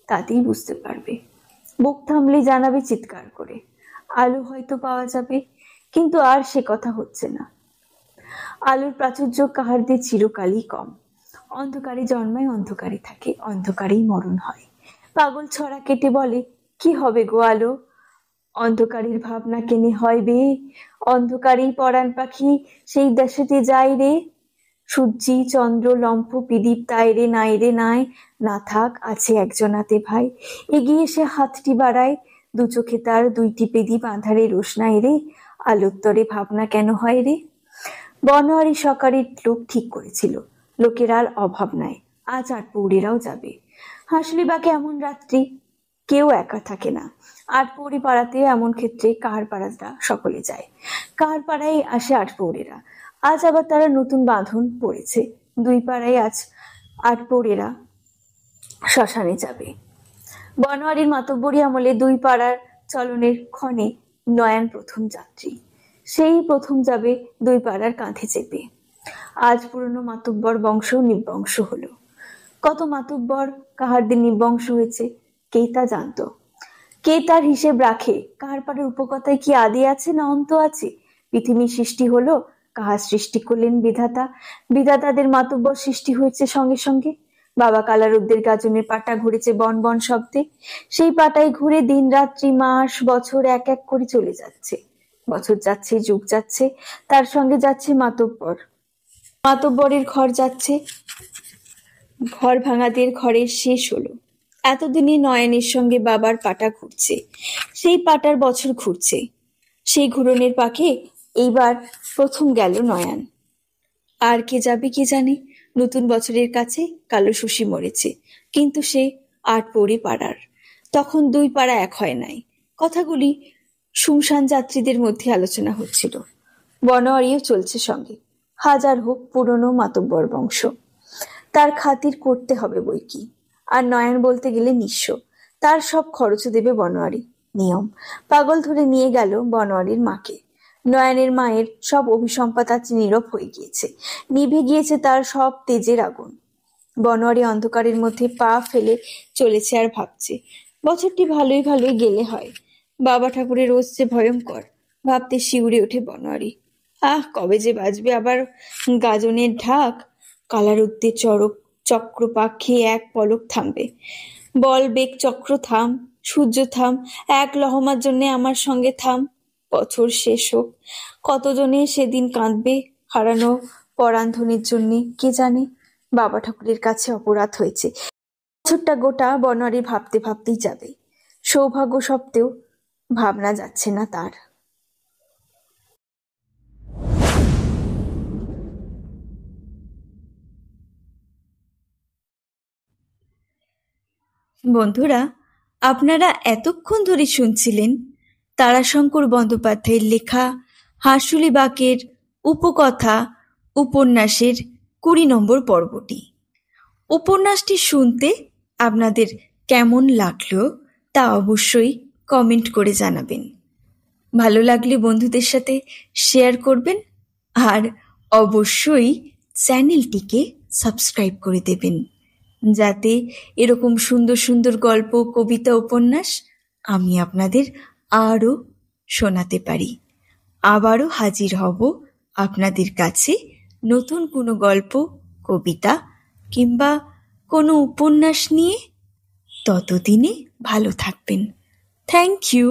Speaker 1: তাতেই বুঝতে পারবে। বুক থামলে জানাবে চিৎকার করে, আলো হয়তো পাওয়া যাবে, কিন্তু আর সে কথা হচ্ছে না। আলোর প্রাচুর্য কাহারদের চিরকালই কম। অন্ধকারে জন্মায়, অন্ধকারে থাকে, অন্ধকারেই মরণ হয়। পাগল ছড়া কেটে বলে, কি হবে গো আলো? অন্ধকারের ভাবনা কেনে হয় বে, অন্ধকারেই পরাণ পাখি সেই দেশেতে যায় রে। সূর্যি চন্দ্র লম্ফ প্রদীপ তাই রে নাই রে নাই, না থাক আছে একজনাতে ভাই। এগিয়ে সে হাতটি বাড়ায়, দু চোখে তার 2টি প্রদীপ আঁধারে রোশনাই রে, আলোত্তরে ভাবনা কেন হয় রে। বনোয়ারি সকারের লোক ঠিক করেছিল, লোকের আর অভাব নাই, আজ 8 পৌরেরাও যাবে। হাসলি বাকে এমন রাত্রি কেউ একা থাকে না। 8 পৌরে পাড়াতে এমন ক্ষেত্রে কাহার পাড়াটা সকলে যায়, কাহার পাড়ায় আসে 8 পৌরেরা। আজ আবার তারা নতুন বাঁধন পড়েছে, 2 পাড়ায় আজ 8 পৌরেরা শ্মশানে যাবে। বনোয়ারির মাতব্বরি আমলে 2 পাড়ার চলনের ক্ষণে নয়ন প্রথম যাত্রী, সেই প্রথম যাবে 2 পাড়ার কাঁধে চেপে। আজ পুরনো মাতব্বর বংশ নিবংশ হলো। কত মাতব্বর কাহারদের নিবংশ হয়েছে কে তা জানতো? কে তার হিসেব রাখে? কাহার পাড়ার উপকথায় কি আদি আছে না অন্ত আছে? পৃথিবীর সৃষ্টি হলো কাহার সৃষ্টি করলেন বিধাতা, বিধাতাদের মাতব্বর সৃষ্টি হয়েছে সঙ্গে সঙ্গে। বাবা কালারুদ্দের গাজনের পাটা ঘুরেছে বন বন শব্দে, সেই পাটায় ঘুরে দিন রাত্রি মাস বছর এক এক করে চলে যাচ্ছে। বছর যাচ্ছে, যুগ যাচ্ছে, তার সঙ্গে যাচ্ছে মাতব্বর, মাতব্বরের ঘর যাচ্ছে। ঘর ভাঙাদের ঘরের শেষ হলো। এতদিনে নয়নের সঙ্গে বাবার পাটা ঘুরছে, সেই পাটার বছর ঘুরছে। সেই ঘুরনের পাকে এইবার প্রথম গেল নয়ন। আর কে যাবে কে জানে। নতুন বছরের কাছে কালো শশী মরেছে, কিন্তু সে ৮ পৌরে পাড়ার। তখন ২ পাড়া এক হয় নাই। কথাগুলি শুমশান যাত্রীদের মধ্যে আলোচনা হচ্ছিল। বনোয়ারিও চলছে সঙ্গে। হাজার হোক পুরনো মাতব্বর বংশ, তার খাতির করতে হবে বই কি। আর নয়ন বলতে গেলে নিঃস্ব, তার সব খরচও দেবে বনোয়ারি। নিয়ম। পাগল ধরে নিয়ে গেল বনোয়ারির মাকে। নয়নের মায়ের সব অভিসম্পাদ আজ নীরব হয়ে গিয়েছে, নিভে গিয়েছে তার সব তেজের আগুন। বনোয়ারি অন্ধকারের মধ্যে পা ফেলে চলেছে আর ভাবছে, বছরটি ভালোই ভালোই গেলে হয়। বাবা ঠাকুরের রোজ যে ভয়ঙ্কর, ভাবতে শিউরে ওঠে বনোয়ারি। কবে যে বাজবে আবার গাজনের ঢাক। কালারুদ্দের চক্র পাখি এক পলক থামবে। বল বেগ চক্র থাম, সূর্য থাম, এক লহমার জন্যে আমার সঙ্গে থাম। বছর শেষ হোক, কতজনে সেদিন কাঁদবে হারানো পরান্ধনের জন্যে কে জানে। বাবা ঠাকুরের কাছে অপরাধ হয়েছে। বছরটা গোটা বনোয়ারি ভাবতে ভাবতেই যাবে। সৌভাগ্য সত্ত্বেও ভাবনা যাচ্ছে না তার। বন্ধুরা, আপনারা এতক্ষণ ধরে শুনছিলেন তারাশঙ্কর বন্দ্যোপাধ্যায়ের লেখা হাঁসুলি বাঁকের উপকথা উপন্যাসের ২০ নম্বর পর্বটি। উপন্যাসটি শুনতে আপনাদের কেমন লাগলো তা অবশ্যই কমেন্ট করে জানাবেন। ভালো লাগলে বন্ধুদের সাথে শেয়ার করবেন, আর অবশ্যই চ্যানেলটিকে সাবস্ক্রাইব করে দেবেন, যাতে এরকম সুন্দর সুন্দর গল্প, কবিতা, উপন্যাস আমি আপনাদের আরও শোনাতে পারি। আবারও হাজির হব আপনাদের কাছে নতুন কোনো গল্প, কবিতা কিংবা কোনো উপন্যাস নিয়ে। ততদিনে ভালো থাকবেন। Thank you.